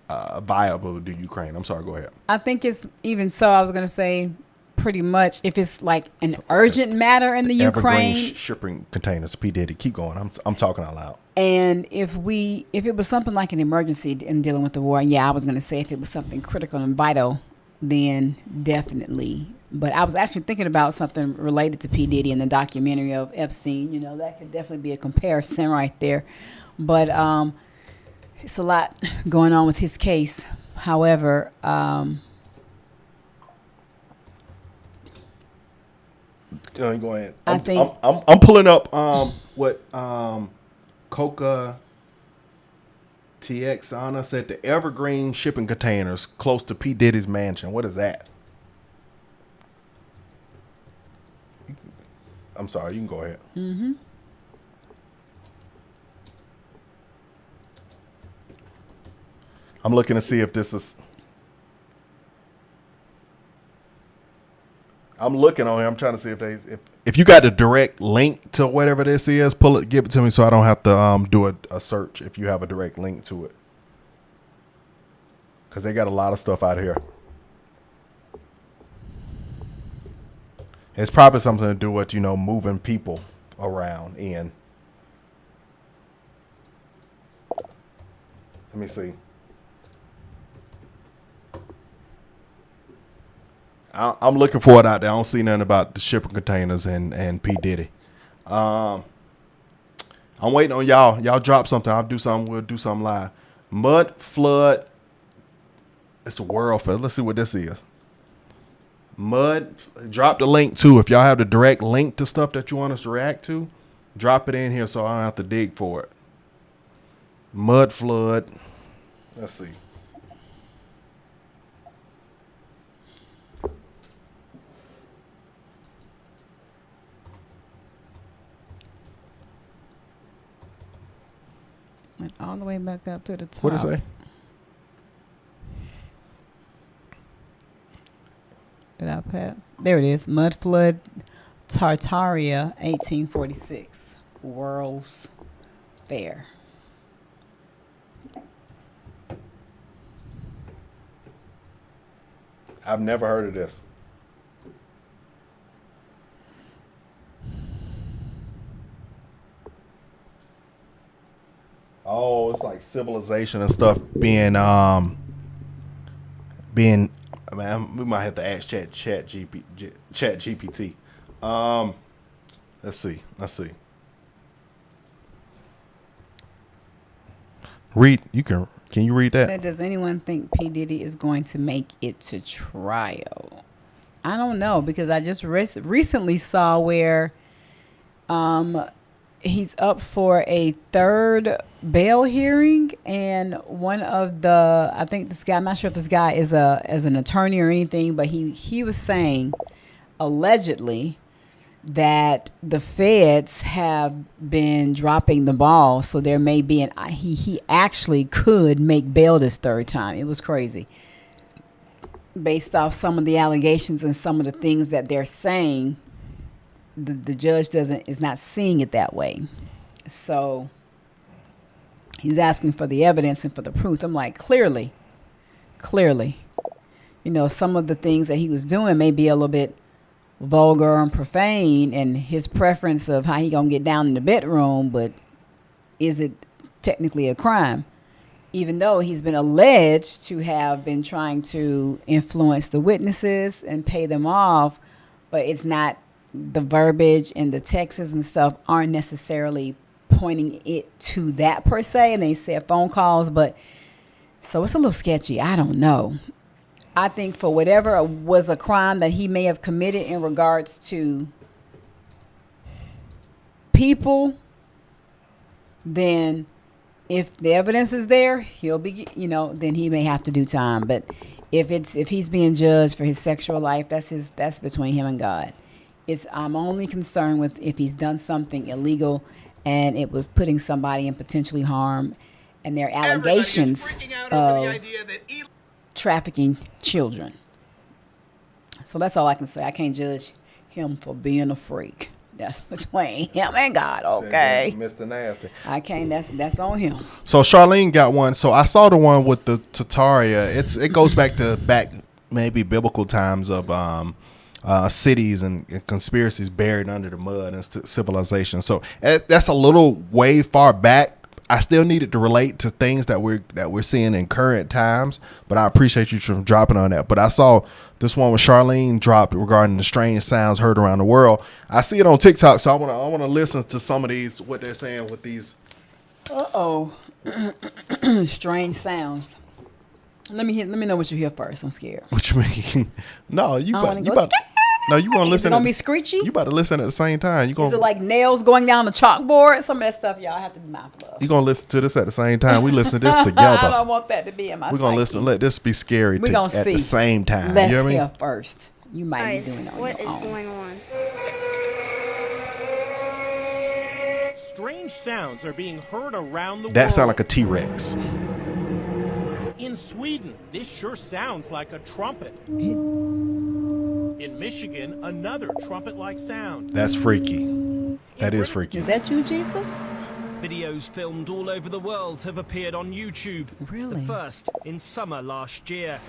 viable to Ukraine. I'm sorry. Go ahead. I think it's even so. I was going to say pretty much if it's like an urgent matter in the Ukraine shipping containers. P. Diddy, keep going. I'm talking out loud. And if it was something like an emergency in dealing with the war, I was going to say if it was something critical and vital, then definitely. But I was actually thinking about something related to P. Diddy and the documentary of Epstein. That could definitely be a comparison right there. But it's a lot going on with his case. However, go ahead. I'm pulling up what Coca TX Anna said, the Evergreen shipping containers close to P. Diddy's mansion. What is that? I'm sorry, you can go ahead. Mm-hmm. I'm looking to see if this is. I'm looking on here. I'm trying to see if you got the direct link to whatever this is, give it to me so I don't have to do a search if you have a direct link to it. Because they got a lot of stuff out here. It's probably something to do with, moving people around in. Let me see. I'm looking for it out there. I don't see nothing about the shipping containers and P. Diddy. I'm waiting on y'all. Y'all drop something. I'll do something. We'll do something live. Mud flood. It's a world fest. Let's see what this is. Mud. Drop the link too. If y'all have the direct link to stuff that you want us to react to, drop it in here so I don't have to dig for it. Mud flood. Let's see. Went all the way back up to the top. What did it say? Did I pass? There it is. Mud flood, Tartaria, 1846. World's Fair. I've never heard of this. Oh, it's like civilization and stuff being man, we might have to ask Chat GPT. Let's see. Read. Can you read that? Does anyone think P. Diddy is going to make it to trial? I don't know, because I just recently saw where he's up for a third bail hearing, and one of the, I think this guy, I'm not sure if this guy is an attorney or anything, but he was saying allegedly that the feds have been dropping the ball. So there may be he actually could make bail this third time. It was crazy. Based off some of the allegations and some of the things that they're saying, the judge is not seeing it that way. So he's asking for the evidence and for the proof. I'm like, clearly, some of the things that he was doing may be a little bit vulgar and profane, and his preference of how he gonna get down in the bedroom, but is it technically a crime? Even though he's been alleged to have been trying to influence the witnesses and pay them off, but it's not, the verbiage and the texts and stuff aren't necessarily pointing it to that per se, and they said phone calls, but so it's a little sketchy. I don't know. I think for whatever was a crime that he may have committed in regards to people, then if the evidence is there, he'll be, then he may have to do time. But if he's being judged for his sexual life, that's between him and God. I'm only concerned with if he's done something illegal and it was putting somebody in potentially harm, and there are allegations of trafficking children. So that's all I can say. I can't judge him for being a freak. That's between him and God, okay? Mr. Nasty. I can't. That's on him. So Charlene got one. So I saw the one with the Tartaria. It goes back maybe biblical times of cities and conspiracies buried under the mud and civilization. So that's a little way far back. I still needed to relate to things that we're seeing in current times, but I appreciate you from dropping on that. But I saw this one with Charlene dropped regarding the strange sounds heard around the world. I see it on TikTok, so I want to listen to some of these, what they're saying with these. Strange sounds. Let me know what you hear first. I'm scared. What you mean? No, you gonna listen. Is it gonna be screechy? You about to listen at the same time. Is it like nails going down the chalkboard? Some of that stuff y'all have to be mindful of. You gonna listen to this at the same time? We listen to this together. I don't want that to be in my. We're gonna listen. Let this be scary. We're gonna at see the same time. Let's you know hear what I mean? first. You might be doing it on what your is own. going on? Strange sounds are being heard around the world. That sounds like a T-Rex. In Sweden, this sure sounds like a trumpet. In Michigan, another trumpet-like sound. That's freaky. That is freaky. Is that you, Jesus? Videos filmed all over the world have appeared on YouTube. Really? The first in summer last year.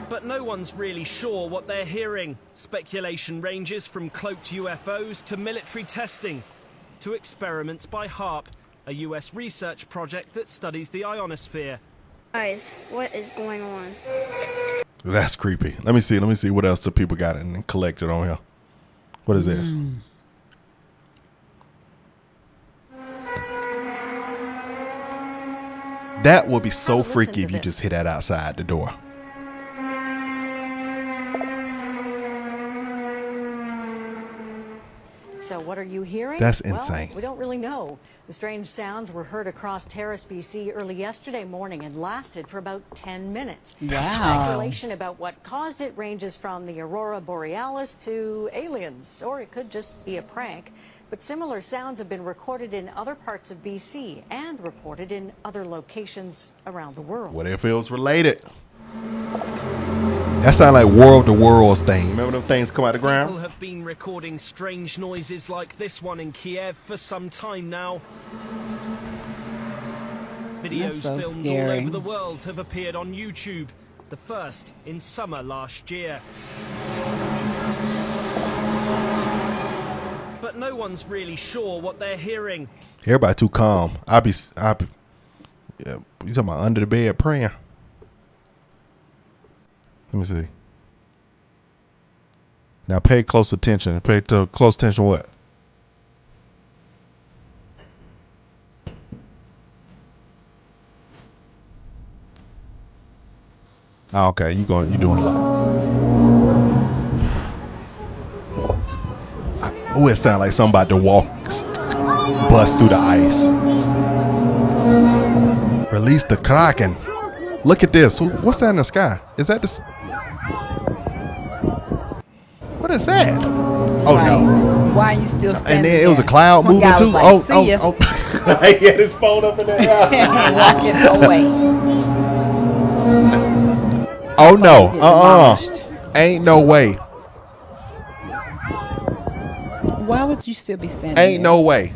But no one's really sure what they're hearing. Speculation ranges from cloaked UFOs to military testing to experiments by HAARP, a US research project that studies the ionosphere. Guys, what is going on? That's creepy. Let me see what else the people got and collected on here. What is this? That would be so freaky if you just hit that outside the door. So what are you hearing? That's insane. Well, we don't really know. The strange sounds were heard across Terrace, BC early yesterday morning and lasted for about 10 minutes. Wow. Speculation about what caused it ranges from the aurora borealis to aliens, or it could just be a prank. But similar sounds have been recorded in other parts of BC and reported in other locations around the world. What if it was related? That sounds like World of Worlds thing. Remember them things come out of the ground? People have been recording strange noises like this one in Kiev for some time now. Videos filmed all over the world have appeared on YouTube. The first in summer last year. But no one's really sure what they're hearing. Everybody too calm. I be yeah, you talking about under the bed praying? Let me see. Now pay close attention. Pay close attention to what? Oh, okay, you doing a lot. Oh, it sounds like somebody to bust through the ice. Release the Kraken. Look at this. What's that in the sky? Is that the... is that? Oh Right. no! Why are you still standing And then there? it was a cloud One moving guy too. was like, Oh, see ya. He had his phone up in there. And walking away. Oh no! Get demolished. Ain't no way. Why would you still be standing Ain't there? no way.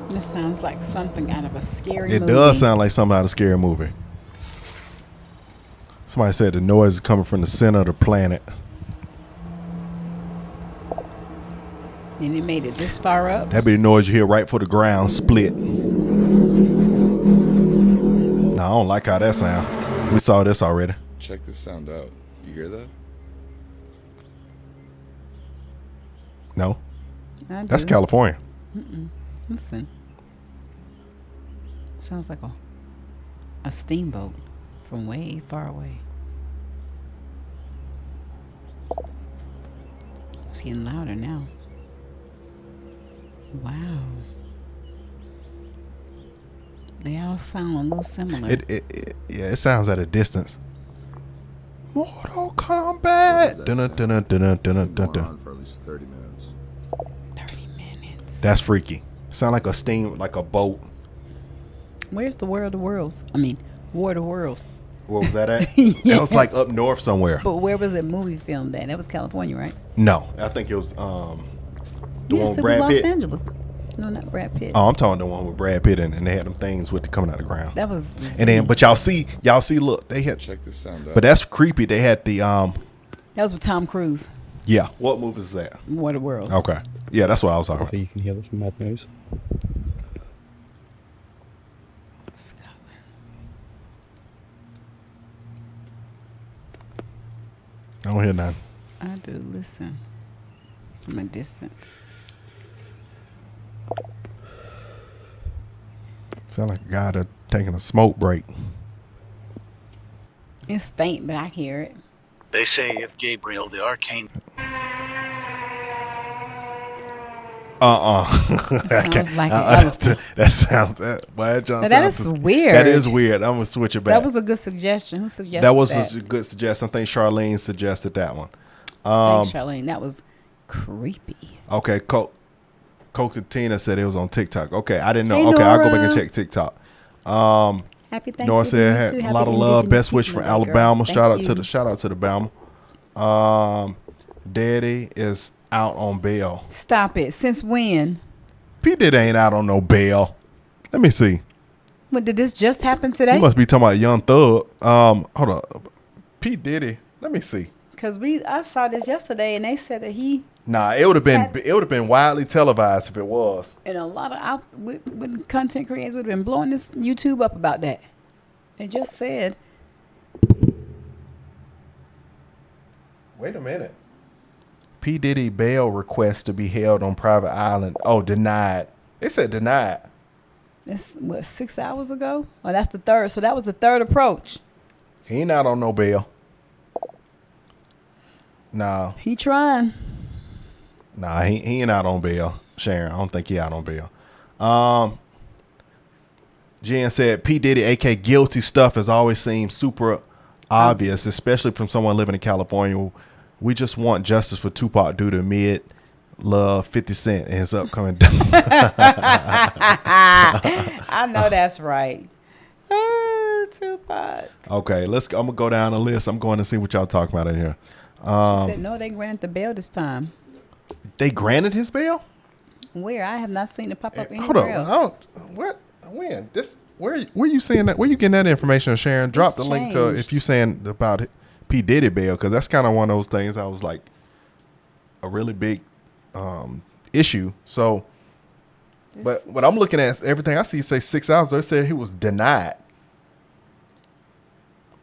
This sounds like something out of a scary movie. It does sound like something out of a scary movie. Somebody said the noise is coming from the center of the planet. And it made it this far up. That'd be the noise you hear right before the ground split. No, I don't like how that sound. We saw this already. Check this sound out. You hear that? No. I That's do. California. Listen. Sounds like a steamboat from way far away. It's getting louder now. Wow. They all sound a little similar. It sounds at a distance. Mortal Kombat. Dun, dun, dun, dun, dun, dun, dun. For at least 30 minutes. 30 minutes. That's freaky. Sound like a steam, like a boat. Where's the War of the Worlds? I mean, War of the Worlds. Where was that at? Yes. That was like up north somewhere. But where was that movie filmed at? That was California, right? No, I think it was the one Yes, with it Brad was Pitt. Los Angeles. No, not Brad Pitt. Oh, I'm talking the one with Brad Pitt and they had them things with coming out of the ground. That was. And then, but y'all see, look, they had. Check this sound out. But that's creepy. They had the That was with Tom Cruise. Yeah. What movie is that? War of the Worlds. Okay. Yeah, that's what I was talking about. You can hear this mad noise. I don't hear nothing. I do. Listen. It's from a distance. Sound like a guy that taking a smoke break. It's faint, but I hear it. They say if Gabriel, the arcane. That sounds like an elephant. That sounds. That is weird. That is weird. I'm gonna switch it back. That was a good suggestion. Who suggested that? That was a good suggestion. I think Charlene suggested that one. Thanks, Charlene. That was creepy. Okay, Cocatina said it was on TikTok. Okay, I didn't know. Hey, okay, I'll go Nora. back and check TikTok. Happy Thanksgiving. Nora said had too. a lot Happy of love. Indigenous Best wish people from Day, girl. Alabama. Thank Shout out to the Bama. Daddy is out on bail. Stop it. Since when? P Diddy ain't out on no bail. Let me see. What, did this just happen today? You must be talking about Young Thug. Hold up. P Diddy. Let me see. Because I saw this yesterday and they said that he Nah, it would have been widely televised if it was. and a lot of with content creators would have been blowing this YouTube up about that. They just said. Wait a minute. P Diddy bail request to be held on private island. Oh, denied. They said denied. That's what, 6 hours ago? Oh, that's the third. So that was the third approach. He ain't out on no bail. Nah. He trying. Nah, he ain't out on bail. Sharon, I don't think he out on bail. Jen said P Diddy, aka guilty stuff, has always seemed super obvious, especially from someone living in California. We just want justice for Tupac due to mid love 50 Cent and his upcoming. I know that's right. Tupac. Okay, I'm gonna go down the list. I'm going to see what y'all talking about in here. She said no, they granted the bail this time. They granted his bail? Where? I have not seen it pop up Hold anywhere on. else. What? When? This? Where you seeing that? Where you getting that information, Sharon? Drop the link to if you saying about P Diddy bail, because that's kind of one of those things. I was like a really big issue. So, but when I'm looking at everything, I see say 6 hours. They said he was denied.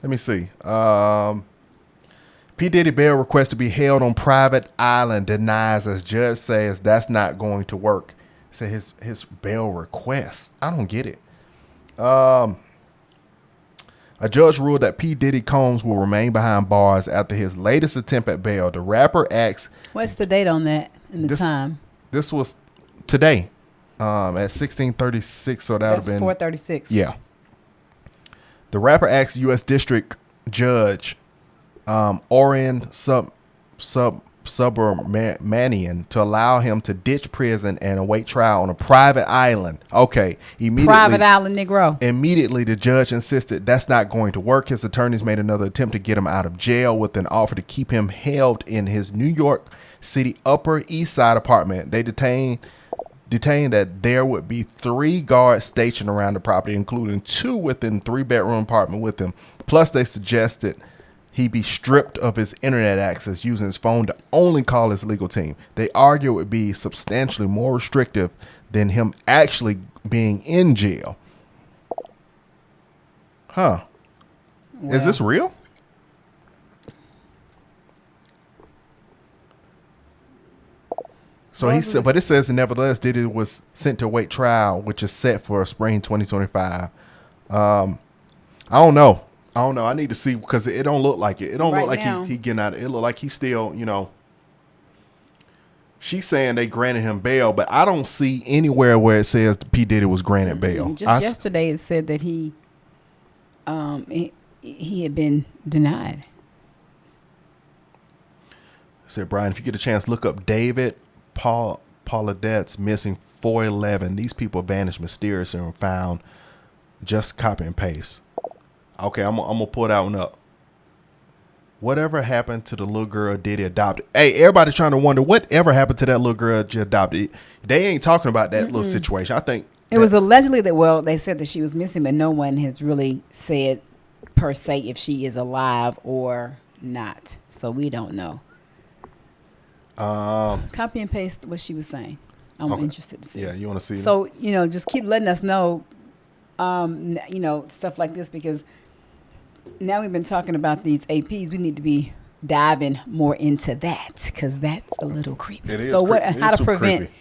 Let me see. P Diddy bail request to be held on private island denies as judge says that's not going to work. Say his bail request. I don't get it. A judge ruled that P. Diddy Combs will remain behind bars after his latest attempt at bail. The rapper asked... What's the date on that and the time? This was today at 16:36, so that would have been... 4:36. Yeah. The rapper asked U.S. District Judge Oren Subramanian to allow him to ditch prison and await trial on a private island. Okay. Private island, Negro. Immediately, the judge insisted that's not going to work. His attorneys made another attempt to get him out of jail with an offer to keep him held in his New York City Upper East Side apartment. They detained that there would be 3 guards stationed around the property, including 2 within 3-bedroom apartment with him. Plus, they suggested he be stripped of his internet access, using his phone to only call his legal team. They argue it would be substantially more restrictive than him actually being in jail. Huh. Well, is this real? So he said, but it says, nevertheless, Diddy was sent to await trial, which is set for spring 2025. I don't know. I need to see, because it don't look like it. It don't look like he getting out. It look like he's still, she's saying they granted him bail, but I don't see anywhere where it says P. Diddy was granted bail. Just yesterday it said that he had been denied. I said, Brian, if you get a chance, look up David Pauladet's missing 411. These people vanished mysteriously and found. Just copy and paste. Okay, I'm gonna pull that one up. Whatever happened to the little girl Diddy adopted? Hey, everybody's trying to wonder whatever happened to that little girl she adopted. They ain't talking about that little situation. I think it was allegedly that, they said that she was missing, but no one has really said per se if she is alive or not. So we don't know. Copy and paste what she was saying. I'm interested to see. Yeah, you want to see? So just keep letting us know, stuff like this, because now we've been talking about these APs. We need to be diving more into that, because that's a little creepy. It is. So how to prevent? Creepy.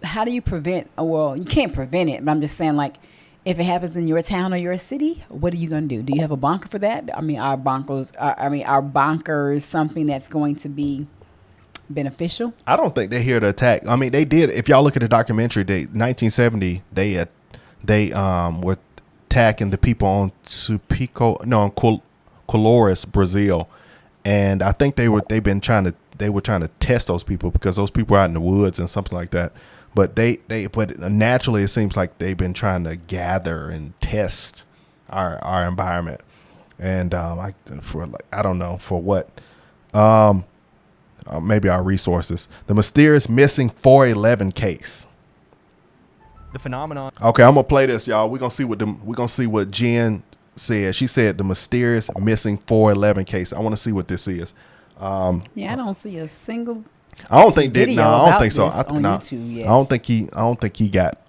How do you prevent? Well, you can't prevent it, but I'm just saying, like, if it happens in your town or your city, what are you going to do? Do you have a bunker for that? I mean, our bunker is something that's going to be beneficial. I don't think they're here to attack. I mean, they did. If y'all look at the documentary, 1970, they were attacking the people on Colores, Brazil, and I think they were trying to test those people, because those people were out in the woods and something like that. But but naturally, it seems like they've been trying to gather and test our environment, and I don't know for what. Maybe our resources. The mysterious missing 411 case. The phenomenon. Okay, I'm gonna play this, y'all. We're gonna see what Jen said. She said the mysterious missing 411 case. I want to see what this is. I don't see a single. I don't think that. No, I don't think so. YouTube yet. I don't think he got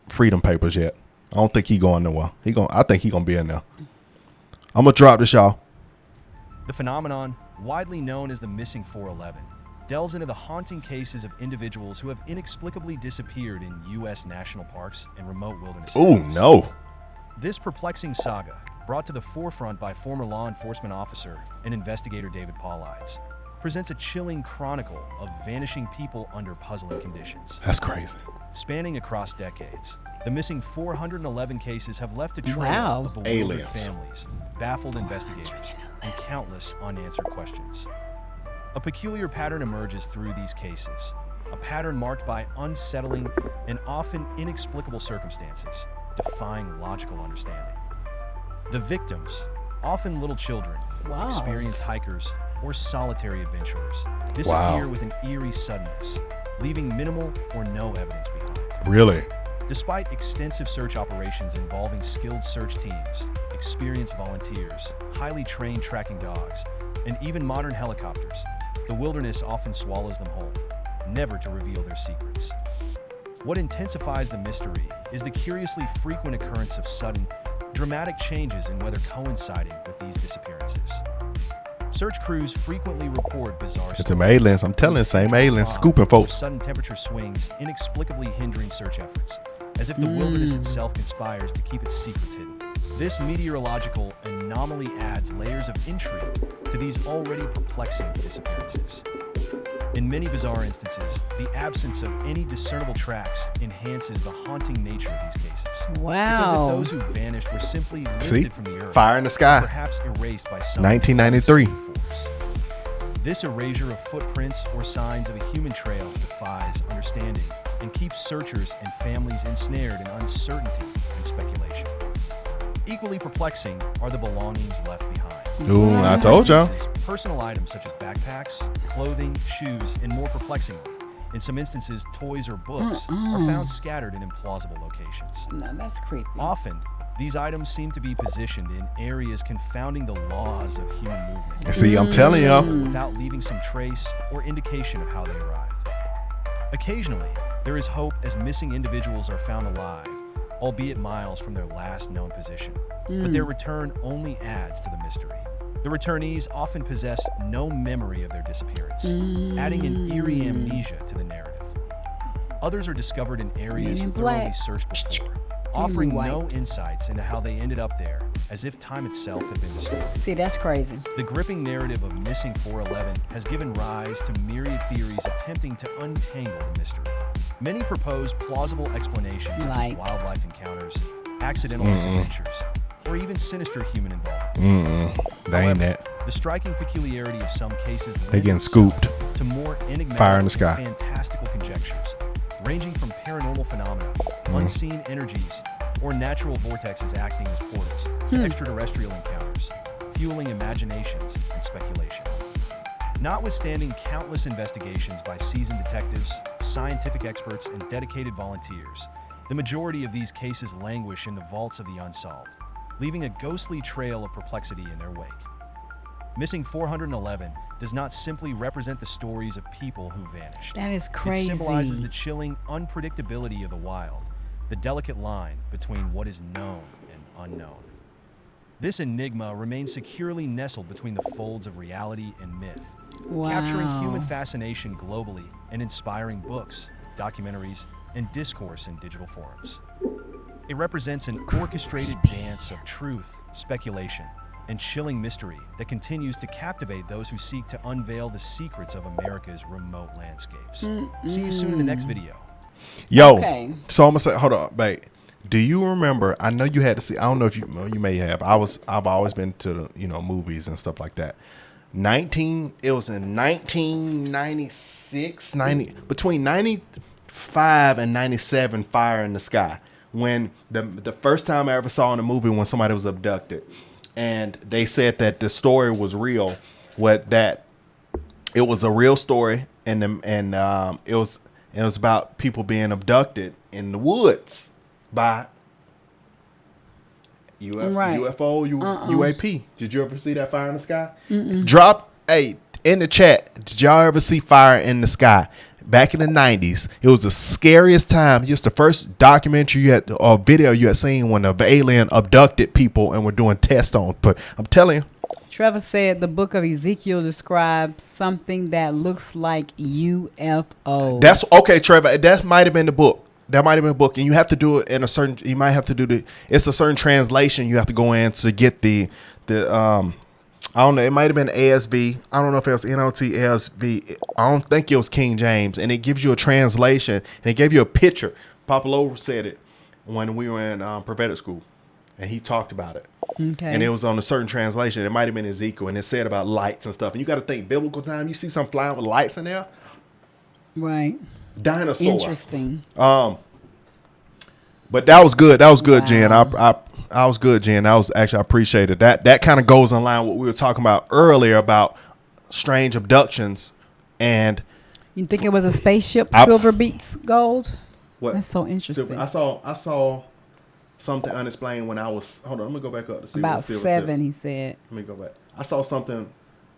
freedom papers yet. I don't think he going nowhere. I think he gonna be in there. I'm gonna drop this, y'all. The phenomenon, widely known as the missing 411, delves into the haunting cases of individuals who have inexplicably disappeared in U.S. national parks and remote wilderness areas. Oh, no. This perplexing saga, brought to the forefront by former law enforcement officer and investigator David Paulides, presents a chilling chronicle of vanishing people under puzzling conditions. That's crazy. Spanning across decades, the missing 411 cases have left a trail of bewildered families, baffled investigators, and countless unanswered questions. A peculiar pattern emerges through these cases, a pattern marked by unsettling and often inexplicable circumstances, defying logical understanding. The victims, often little children, experienced hikers, or solitary adventurers, disappear with an eerie suddenness, leaving minimal or no evidence behind. Really? Despite extensive search operations involving skilled search teams, experienced volunteers, highly trained tracking dogs, and even modern helicopters, the wilderness often swallows them whole, never to reveal their secrets. What intensifies the mystery is the curiously frequent occurrence of sudden, dramatic changes in weather coinciding with these disappearances. Search crews frequently report bizarre It's them aliens. I'm telling you, same aliens scooping folks. Sudden temperature swings inexplicably hindering search efforts, as if the wilderness itself conspires to keep its secrets hidden. This meteorological anomaly adds layers of intrigue to these already perplexing disappearances. In many bizarre instances, the absence of any discernible tracks enhances the haunting nature of these cases. Wow. It's as if those who vanished were simply lifted from the earth. Fire in the Sky. Perhaps erased by some 1993. force. This erasure of footprints or signs of a human trail defies understanding and keeps searchers and families ensnared in uncertainty and speculation. Equally perplexing are the belongings left behind. Ooh, I told y'all. Personal items such as backpacks, clothing, shoes, and more perplexingly, in some instances, toys or books are found scattered in implausible locations. No, that's creepy. Often, these items seem to be positioned in areas confounding the laws of human movement. See, I'm telling y'all. Without leaving some trace or indication of how they arrived. Occasionally, there is hope as missing individuals are found alive, albeit miles from their last known position. But their return only adds to the mystery. The returnees often possess no memory of their disappearance, adding an eerie amnesia to the narrative. Others are discovered in areas thoroughly searched before, offering no insights into how they ended up there, as if time itself had been destroyed. See, that's crazy. The gripping narrative of Missing 411 has given rise to myriad theories attempting to untangle the mystery. Many propose plausible explanations such as wildlife encounters, accidental misadventures, or even sinister human involvement. They ain't that. The striking peculiarity of some cases They getting scooped. to more enigmatic Fire in the sky. and fantastical conjectures, ranging from paranormal phenomena, unseen energies, or natural vortexes acting as portals, to extraterrestrial encounters, fueling imaginations and speculation. Notwithstanding countless investigations by seasoned detectives, scientific experts, and dedicated volunteers, the majority of these cases languish in the vaults of the unsolved, leaving a ghostly trail of perplexity in their wake. Missing 411 does not simply represent the stories of people who vanished. That is crazy. It symbolizes the chilling unpredictability of the wild, the delicate line between what is known and unknown. This enigma remains securely nestled between the folds of reality and myth, capturing human fascination globally and inspiring books, documentaries, and discourse in digital forums. It represents an orchestrated dance of truth, speculation, and chilling mystery that continues to captivate those who seek to unveil the secrets of America's remote landscapes. See you soon in the next video. Yo, so I'm gonna say, hold on, babe. Do you remember? I know you had to see. I don't know if you may have. I've always been to movies and stuff like that. It was in 1996, between 95 and 97. Fire in the Sky. When the first time I ever saw in a movie when somebody was abducted, and they said that the story was real, that it was a real story, and it was about people being abducted in the woods by UFO, UAP. Did you ever see that Fire in the Sky? Drop in the chat. Did y'all ever see Fire in the Sky? Back in the 90s, it was the scariest time. Just the first documentary or video you had seen when the alien abducted people and were doing tests on. But I'm telling you. Trevor said the book of Ezekiel describes something that looks like UFO. That's okay, Trevor. That might have been the book. That might have been a book, and you have to do it in a certain. You might have to do it's a certain translation you have to go in to get the I don't know. It might have been ASV. I don't know if it was NOT, ASV. I don't think it was King James. And it gives you a translation, and it gave you a picture. Papa Lowe said it when we were in prophetic school, and he talked about it. Okay. And it was on a certain translation. It might have been Ezekiel, and it said about lights and stuff. And you got to think biblical time. You see some flying with lights in there, right? Dinosaur. Interesting. But that was good. That was good, Jen. I was good, Jen. I appreciated that. That kind of goes in line with what we were talking about earlier about strange abductions. And you think it was a spaceship? Silver beats gold. What? That's so interesting. I saw something unexplained when I was. Hold on, let me go back up to see about what Silver 7. said. He said. Let me go back. I saw something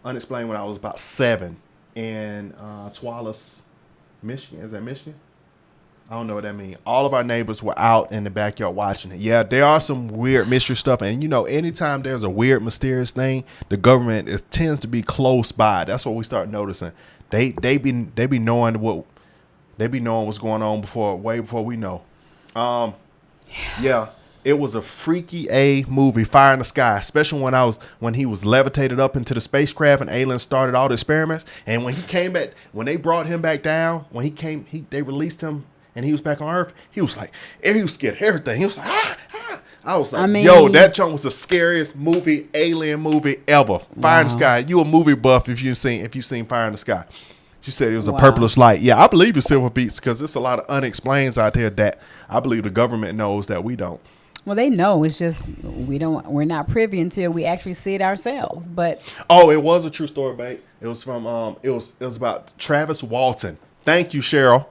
unexplained when I was about 7 in Twalis, Michigan. Is that Michigan? I don't know what that means. All of our neighbors were out in the backyard watching it. Yeah, there are some weird mystery stuff. And, anytime there's a weird, mysterious thing, the government tends to be close by. That's what we start noticing. They be knowing what's going on way before we know. Yeah. It was a freaky A movie, Fire in the Sky, especially when he was levitated up into the spacecraft and aliens started all the experiments. And when he came back, when they brought him back down, they released him and he was back on Earth. He was like, he was scared of everything. He was like, I was like, yo, that junk was the scariest alien movie ever. Fire in the Sky. You a movie buff if you've seen Fire in the Sky. She said it was a purplish light. Yeah, I believe it's silver beats because there's a lot of unexplains out there that I believe the government knows that we don't. Well, they know. It's just we're not privy until we actually see it ourselves. But it was a true story, babe. It was from it was about Travis Walton. Thank you, Cheryl.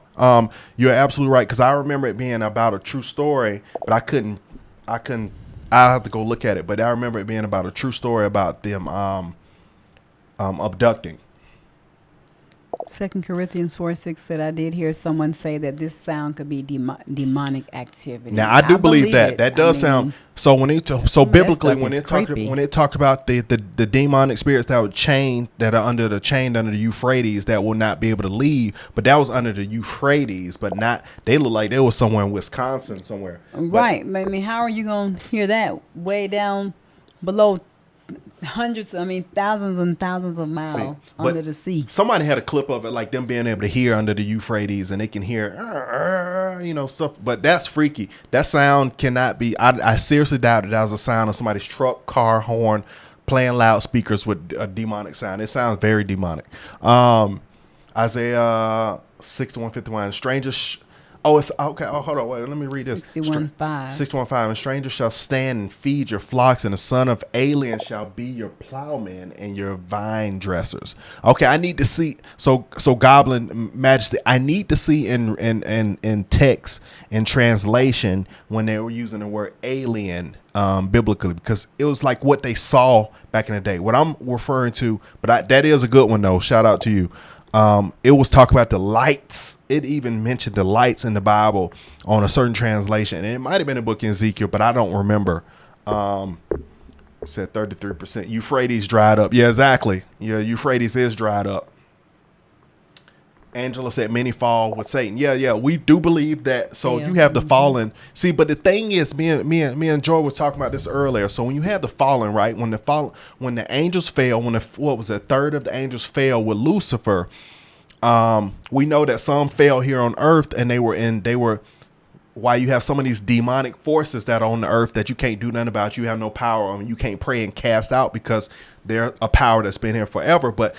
You're absolutely right because I remember it being about a true story, but I couldn't. I have to go look at it, but I remember it being about a true story about them abducting. 2 Corinthians 4:6 said, I did hear someone say that this sound could be demonic activity. Now I do believe that. That does sound so biblically when it talked about the demonic spirits that are under the Euphrates that will not be able to leave, but that was under the Euphrates, but not they look like they was somewhere in Wisconsin somewhere. Right. I mean, how are you gonna hear that way down below thousands and thousands of miles under the sea? Somebody had a clip of it, like them being able to hear under the Euphrates, and they can hear, stuff. But that's freaky. That sound cannot be. I seriously doubt that was a sound of somebody's truck, car, horn, playing loudspeakers with a demonic sound. It sounds very demonic. Isaiah 61:51. Strangers. It's okay. Hold on. Wait, let me read this. 61:5. 61:5. And strangers shall stand and feed your flocks, and the son of aliens shall be your plowmen and your vine dressers. Okay, I need to see. So Goblin Majesty, I need to see in text in translation when they were using the word alien biblically, because it was like what they saw back in the day. What I'm referring to, but that is a good one though. Shout out to you. It was talking about the lights. It even mentioned the lights in the Bible on a certain translation. And it might have been a book in Ezekiel, but I don't remember. It said 33%. Euphrates dried up. Yeah, exactly. Yeah, Euphrates is dried up. Angela said many fall with Satan. Yeah, we do believe that. So you have the fallen. See, but the thing is, me and Joy were talking about this earlier. So when you have the fallen, right? When the angels fell, a third of the angels fell with Lucifer. We know that some fell here on earth, and they were why you have some of these demonic forces that are on the earth that you can't do nothing about. You have no power on. You can't pray and cast out because they're a power that's been here forever. But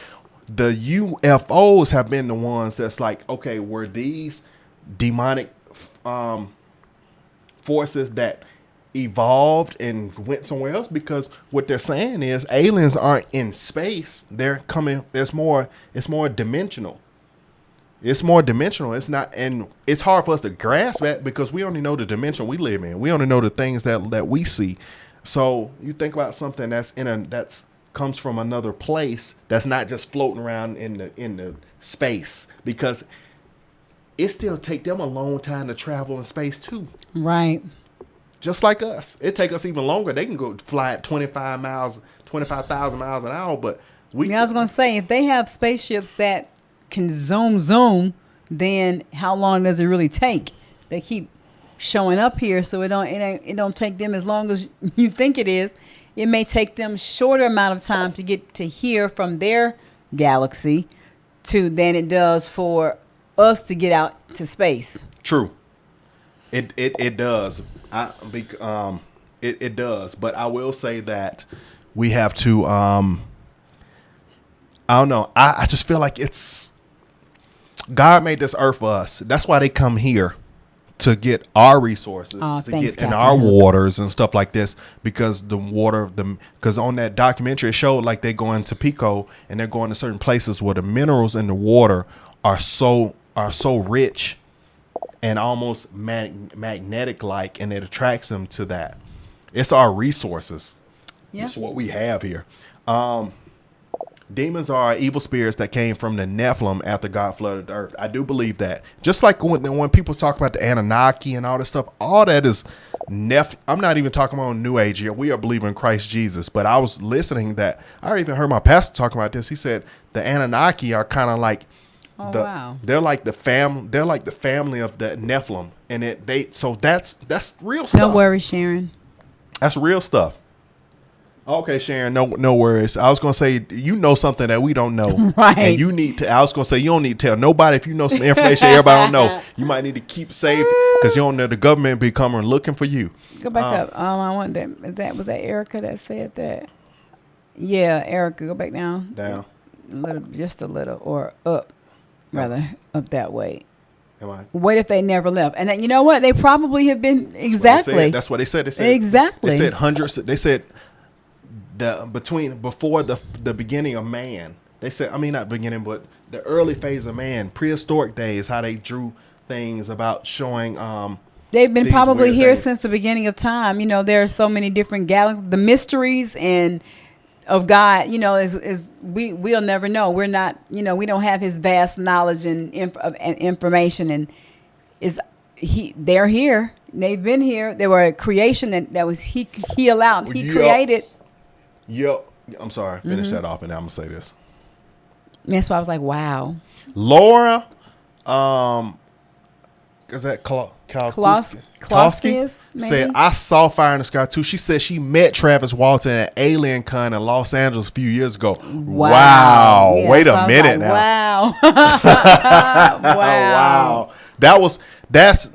the UFOs have been the ones that's like, okay, were these demonic forces that evolved and went somewhere else? Because what they're saying is aliens aren't in space. They're coming. It's more dimensional. It's more dimensional. It's not, and it's hard for us to grasp that because we only know the dimension we live in. We only know the things that we see. So you think about something that's comes from another place that's not just floating around in the space, because it still take them a long time to travel in space too. Right. Just like us. It take us even longer. They can go fly at 25,000 miles an hour, but I was going to say, if they have spaceships that can zoom, then how long does it really take? They keep showing up here, so it don't take them as long as you think it is. It may take them shorter amount of time to get to here from their galaxy than it does for us to get out to space. True. It does. It does. But I will say that we have to. I don't know. I just feel like God made this earth for us. That's why they come here, to get our resources, to get in our waters and stuff like this, because because on that documentary it showed like they go into Pico and they're going to certain places where the minerals in the water are so rich and almost magnetic like, and it attracts them to that. It's our resources. Yeah. It's what we have here. Demons are evil spirits that came from the Nephilim after God flooded the earth. I do believe that. Just like when people talk about the Anunnaki and all this stuff, all that is I'm not even talking about New Age here. We are believing in Christ Jesus. But I was listening I even heard my pastor talking about this. He said the Anunnaki are kind of like Oh, wow. They're like the family of the Nephilim, and that's real stuff. No worries, Sharon. That's real stuff. Okay, Sharon, no worries. I was gonna say you know something that we don't know, right? And you need to. I was gonna say you don't need to tell nobody if you know some information everybody don't know. You might need to keep safe because you don't know the government be coming looking for you. Go back up. I want that was that Erica that said that. Yeah, Erica, go back down. Down. Just a little, or up, rather up that way. Am I? What if they never left? And then, you know what? They probably have been exactly. That's what they said. They said exactly. They said hundreds. They said before the beginning of man. They said, I mean, not beginning, but the early phase of man, prehistoric days, how they drew things about showing. They've been probably here things. since the beginning of time. You know, there are so many different galaxies, the mysteries and of God. You know, is we'll never know. We're not. You know, we don't have His vast knowledge and information. And they're here. They've been here. They were a creation that was He allowed. He created. Yep. I'm sorry. Finish that off, and I'm gonna say this. That's why I was like, wow. Laura, is that Klosky said, I saw Fire in the Sky too. She said she met Travis Walton at Alien Con in Los Angeles a few years ago. Wow. Yeah, wait a minute now. Wow. Wow. That's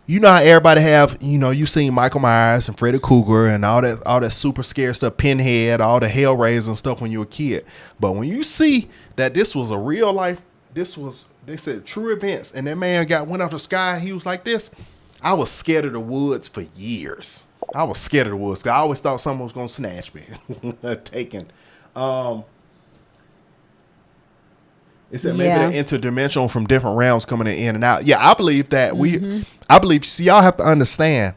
you know how everybody have, you know, you seen Michael Myers and Freddy Krueger and all that super scary stuff, Pinhead, all the Hellraiser and stuff when you were a kid. But when you see that this was a real life, they said true events, and that man went off the sky, he was like this. I was scared of the woods for years. I was scared of the woods. I always thought someone was gonna snatch me. Taken. It said maybe they're interdimensional from different realms coming in and out. Yeah, I believe that. See, y'all have to understand,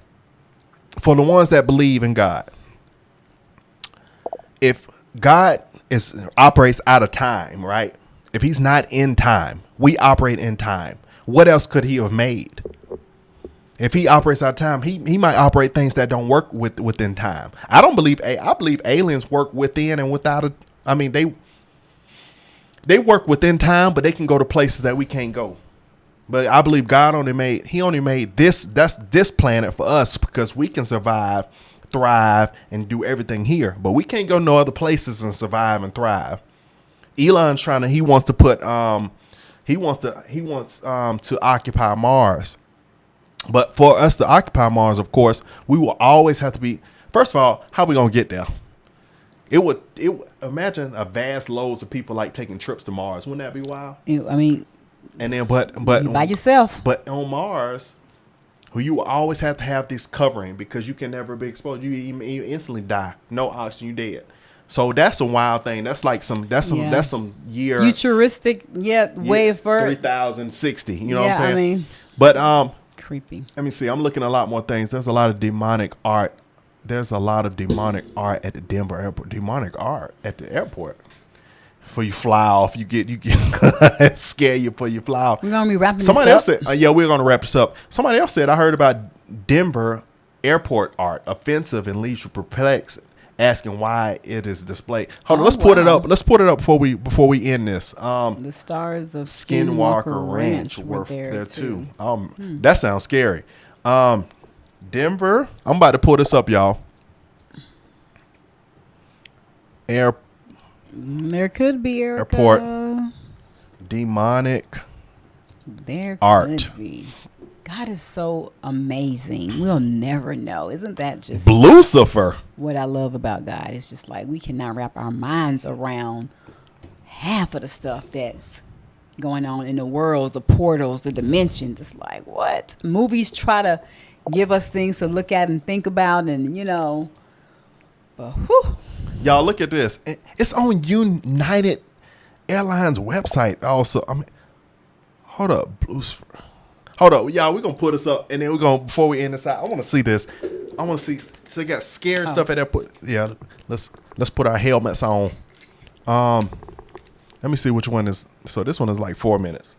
for the ones that believe in God, if God operates out of time, right? If He's not in time, we operate in time. What else could He have made? If He operates out of time, he might operate things that don't work within time. I believe aliens work within and without it. I mean, they work within time, but they can go to places that we can't go. But I believe God only made this planet for us because we can survive, thrive, and do everything here. But we can't go no other places and survive and thrive. Elon's he wants to occupy Mars. But for us to occupy Mars, of course, we will always have to be, first of all, how are we gonna get there? It would imagine a vast loads of people like taking trips to Mars. Wouldn't that be wild? I mean, and then but by yourself. But on Mars, you will always have to have this covering because you can never be exposed. You instantly die. No oxygen, you dead. So that's a wild thing. That's like some year futuristic, way further. 3060. You know what I'm saying? I mean, but creepy. Let me see. I'm looking at a lot more things. There's a lot of demonic art. There's a lot of demonic art at the Denver airport. Demonic art at the airport. For you fly off, you get scare you for you fly off. We're gonna be wrapping Somebody this else said, we're gonna wrap this up. Somebody else said, I heard about Denver airport art, offensive and leaves you perplexed, asking why it is displayed. Hold on, let's put it up. Let's put it up before we end this. The stars of Skinwalker Ranch were there too. That sounds scary. Denver. I'm about to pull this up, y'all. There could be airport demonic art. Could be. God is so amazing. We'll never know. Isn't that just Lucifer? What I love about God. It's just like we cannot wrap our minds around half of the stuff that's going on in the world, the portals, the dimensions. It's like, what? Movies try to give us things to look at and think about, and but whew. Y'all look at this. It's on United Airlines website also. I mean, hold up, y'all. We're gonna put this up, and then we're gonna, before we end this out, I want to see this. I want to see. So they got scary stuff at that. Let's put our helmets on. Let me see which one is. So this one is like 4 minutes.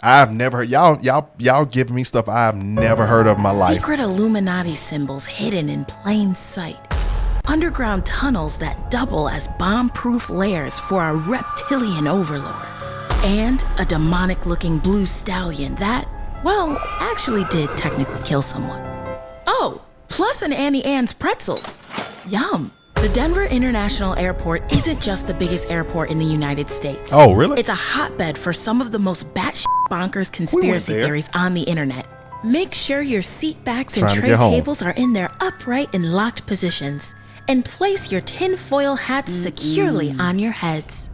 I've never heard y'all give me stuff I've never heard of in my life. Secret Illuminati symbols hidden in plain sight. Underground tunnels that double as bomb-proof layers for our reptilian overlords. And a demonic-looking blue stallion that, well, actually did technically kill someone. Oh, plus an Annie Ann's pretzels. Yum. The Denver International Airport isn't just the biggest airport in the United States. Oh, really? It's a hotbed for some of the most batshit bonkers conspiracy theories on the internet. Make sure your seat backs and tray tables are in their upright and locked positions. And place your tinfoil hats securely on your heads.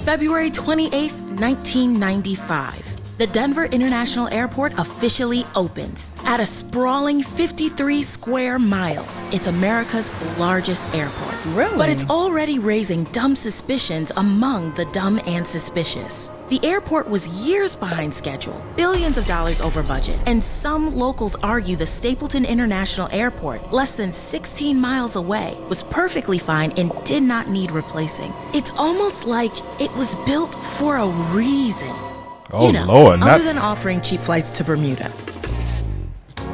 February 28th, 1995. The Denver International Airport officially opens. At a sprawling 53 square miles, it's America's largest airport. Really? But it's already raising dumb suspicions among the dumb and suspicious. The airport was years behind schedule, billions of dollars over budget, and some locals argue the Stapleton International Airport, less than 16 miles away, was perfectly fine and did not need replacing. It's almost like it was built for a reason. Oh, you know, Lord, other than offering cheap flights to Bermuda.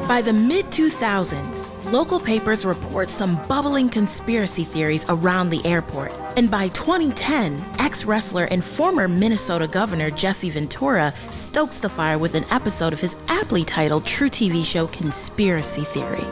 By the mid-2000s, local papers report some bubbling conspiracy theories around the airport. And by 2010, ex-wrestler and former Minnesota Governor Jesse Ventura stokes the fire with an episode of his aptly titled true TV show Conspiracy Theory.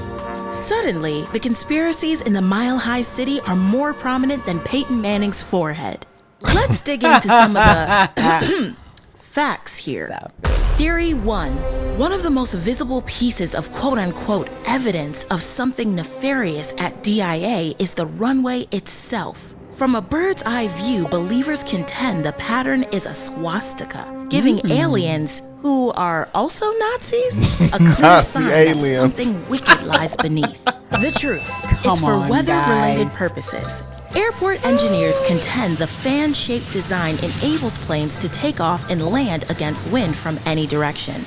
Suddenly, the conspiracies in the mile-high city are more prominent than Peyton Manning's forehead. Let's dig into some of the facts here. Theory 1. One of the most visible pieces of quote-unquote evidence of something nefarious at DIA is the runway itself. From a bird's eye view, believers contend the pattern is a swastika, giving aliens, who are also Nazis, a clear sign that something wicked lies beneath. The truth, it's for weather-related purposes. Airport engineers contend the fan-shaped design enables planes to take off and land against wind from any direction.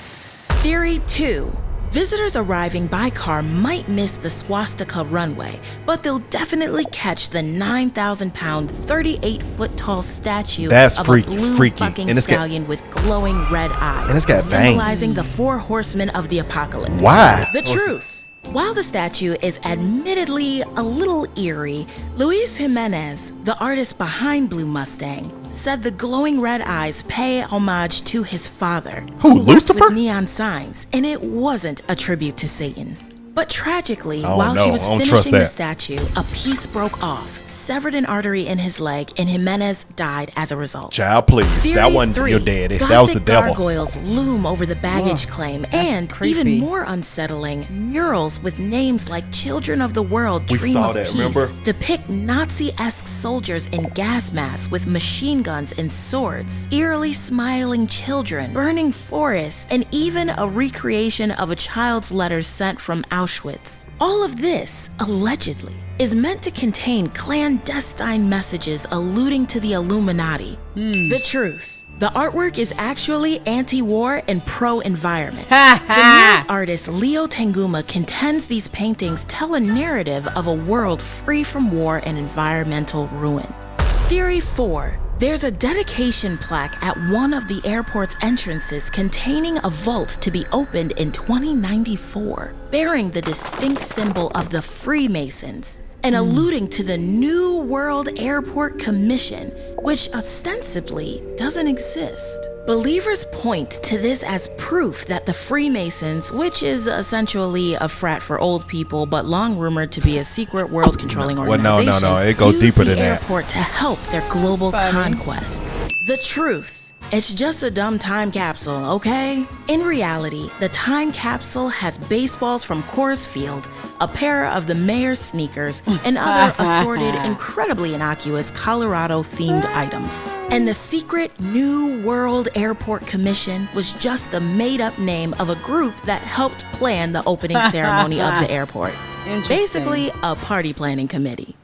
Theory 2. Visitors arriving by car might miss the swastika runway, but they'll definitely catch the 9,000-pound, 38-foot-tall statue of a blue bucking stallion with glowing red eyes, and it's got symbolizing the 4 horsemen of the apocalypse. Why? The truth. While the statue is admittedly a little eerie, Luis Jimenez, the artist behind Blue Mustang, said the glowing red eyes pay homage to his father, who Lucifer? With neon signs, and it wasn't a tribute to Satan. But tragically, while he was finishing the statue, a piece broke off, severed an artery in his leg, and Jimenez died as a result. Child, please. Theory that wasn't 3, your daddy. That was the devil. Gargoyles loom over the baggage claim, and even more unsettling, murals with names like Children of the World, Dream of Peace, remember? Depict Nazi-esque soldiers in gas masks with machine guns and swords, eerily smiling children, burning forests, and even a recreation of a child's letters sent from Auschwitz. All of this, allegedly, is meant to contain clandestine messages alluding to the Illuminati. The truth. The artwork is actually anti-war and pro-environment. The murals artist Leo Tanguma contends these paintings tell a narrative of a world free from war and environmental ruin. Theory 4. There's a dedication plaque at one of the airport's entrances containing a vault to be opened in 2094, bearing the distinct symbol of the Freemasons and alluding to the New World Airport Commission, which ostensibly doesn't exist. Believers point to this as proof that the Freemasons, which is essentially a frat for old people but long rumored to be a secret world-controlling organization, no, it goes deeper than that. Use the airport to help their global conquest. The truth. It's just a dumb time capsule, okay? In reality, the time capsule has baseballs from Coors Field, a pair of the mayor's sneakers, and other assorted, incredibly innocuous Colorado-themed items. And the secret New World Airport Commission was just the made-up name of a group that helped plan the opening ceremony of the airport. Basically, a party planning committee.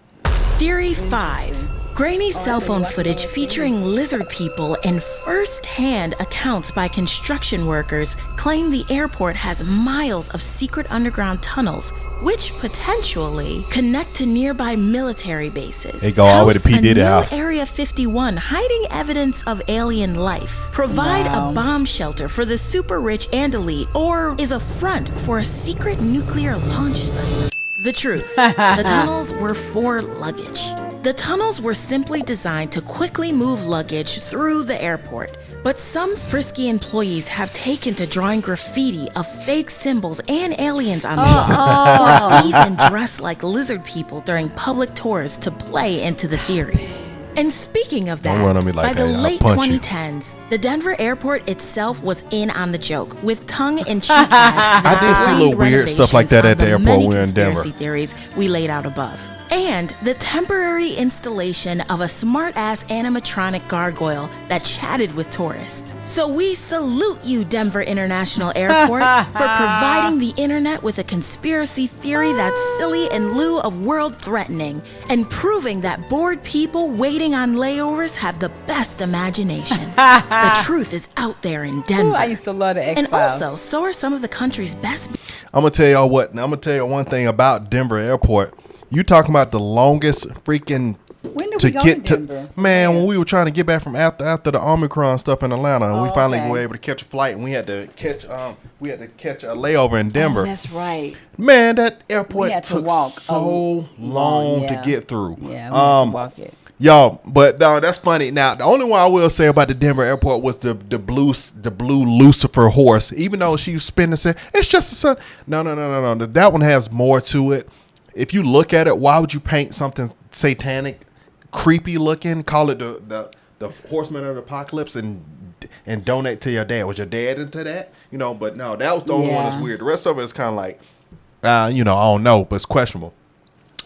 Theory 5. Grainy cell phone footage featuring lizard people and first-hand accounts by construction workers claim the airport has miles of secret underground tunnels which potentially connect to nearby military bases. They go all the way to P. Diddy house. Area 51 hiding evidence of alien life. Provide a bomb shelter for the super rich and elite, or is a front for a secret nuclear launch site. The truth. The tunnels were for luggage. The tunnels were simply designed to quickly move luggage through the airport. But some frisky employees have taken to drawing graffiti of fake symbols and aliens on the walls, or even dressed like lizard people during public tours to play into the theories. And speaking of that, by the late 2010s, the Denver airport itself was in on the joke with tongue-in-cheek ads that I did see little weird stuff like that at the airport when we were in Denver. Conspiracy theories we laid out above. And the temporary installation of a smart-ass animatronic gargoyle that chatted with tourists. So we salute you, Denver International Airport, for providing the internet with a conspiracy theory that's silly in lieu of world-threatening, and proving that bored people waiting on layovers have the best imagination. The truth is out there in Denver. Ooh, I used to love the X-Files. And also, so are some of the country's best... I'm going to tell y'all what. I'm going to tell you one thing about Denver Airport. You talking about the longest freaking when did we go to Denver? Man, when we were trying to get back from after the Omicron stuff in Atlanta, and we finally were able to catch a flight, and we had to catch a layover in Denver. Oh, that's right. Man, that airport took so long to get through. Yeah, we had to walk it. Y'all, but no, that's funny. Now, the only one I will say about the Denver airport was the blue Lucifer horse. Even though she was spinning, it's just a sun. No. That one has more to it. If you look at it, why would you paint something satanic, creepy looking, call it the horseman of the apocalypse, and donate to your dad? Was your dad into that? But no, that was the only one that's weird. The rest of it is kind of like, I don't know, but it's questionable.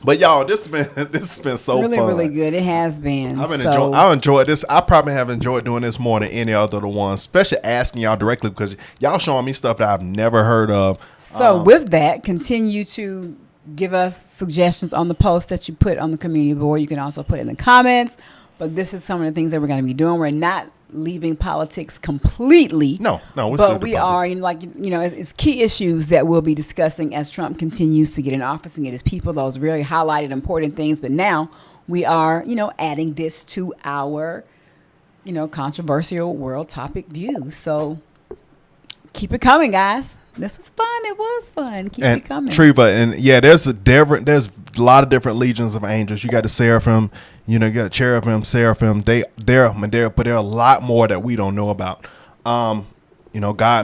But y'all, this has been so really, fun. Really good. It has been. I enjoyed this. I probably have enjoyed doing this more than any other of the ones, especially asking y'all directly because y'all showing me stuff that I've never heard of. So with that, continue to give us suggestions on the post that you put on the community board. You can also put it in the comments. But this is some of the things that we're going to be doing. We're not leaving politics completely. No. But we are, it's key issues that we'll be discussing as Trump continues to get in office and get his people those really highlighted important things. But now we are, adding this to our, controversial world topic views. So keep it coming, guys. This was fun. It was fun. Keep it coming. Treva, and yeah, there's a lot of different legions of angels. You got the seraphim, you got cherubim, seraphim. But there are a lot more that we don't know about. God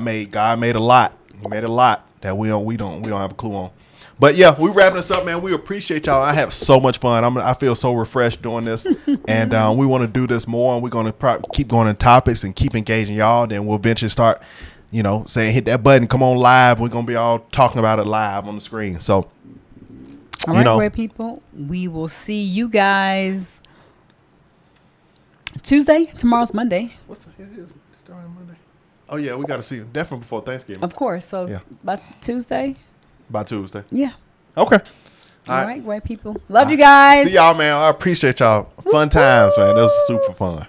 made a lot. He made a lot that we don't have a clue on. But yeah, we wrapping this up, man. We appreciate y'all. I have so much fun. I feel so refreshed doing this, and we want to do this more. And we're going to keep going in topics and keep engaging y'all. Then we'll eventually start. Saying hit that button, come on live. We're going to be all talking about it live on the screen. So, all right, great people. We will see you guys Tuesday. Tomorrow's Monday. What's the hell is starting Monday? Oh, yeah, we got to see you. Definitely before Thanksgiving. Of course. So, by Tuesday? By Tuesday. Yeah. Okay. All right, great people. Love you guys. See y'all, man. I appreciate y'all. Fun times, man. This was super fun.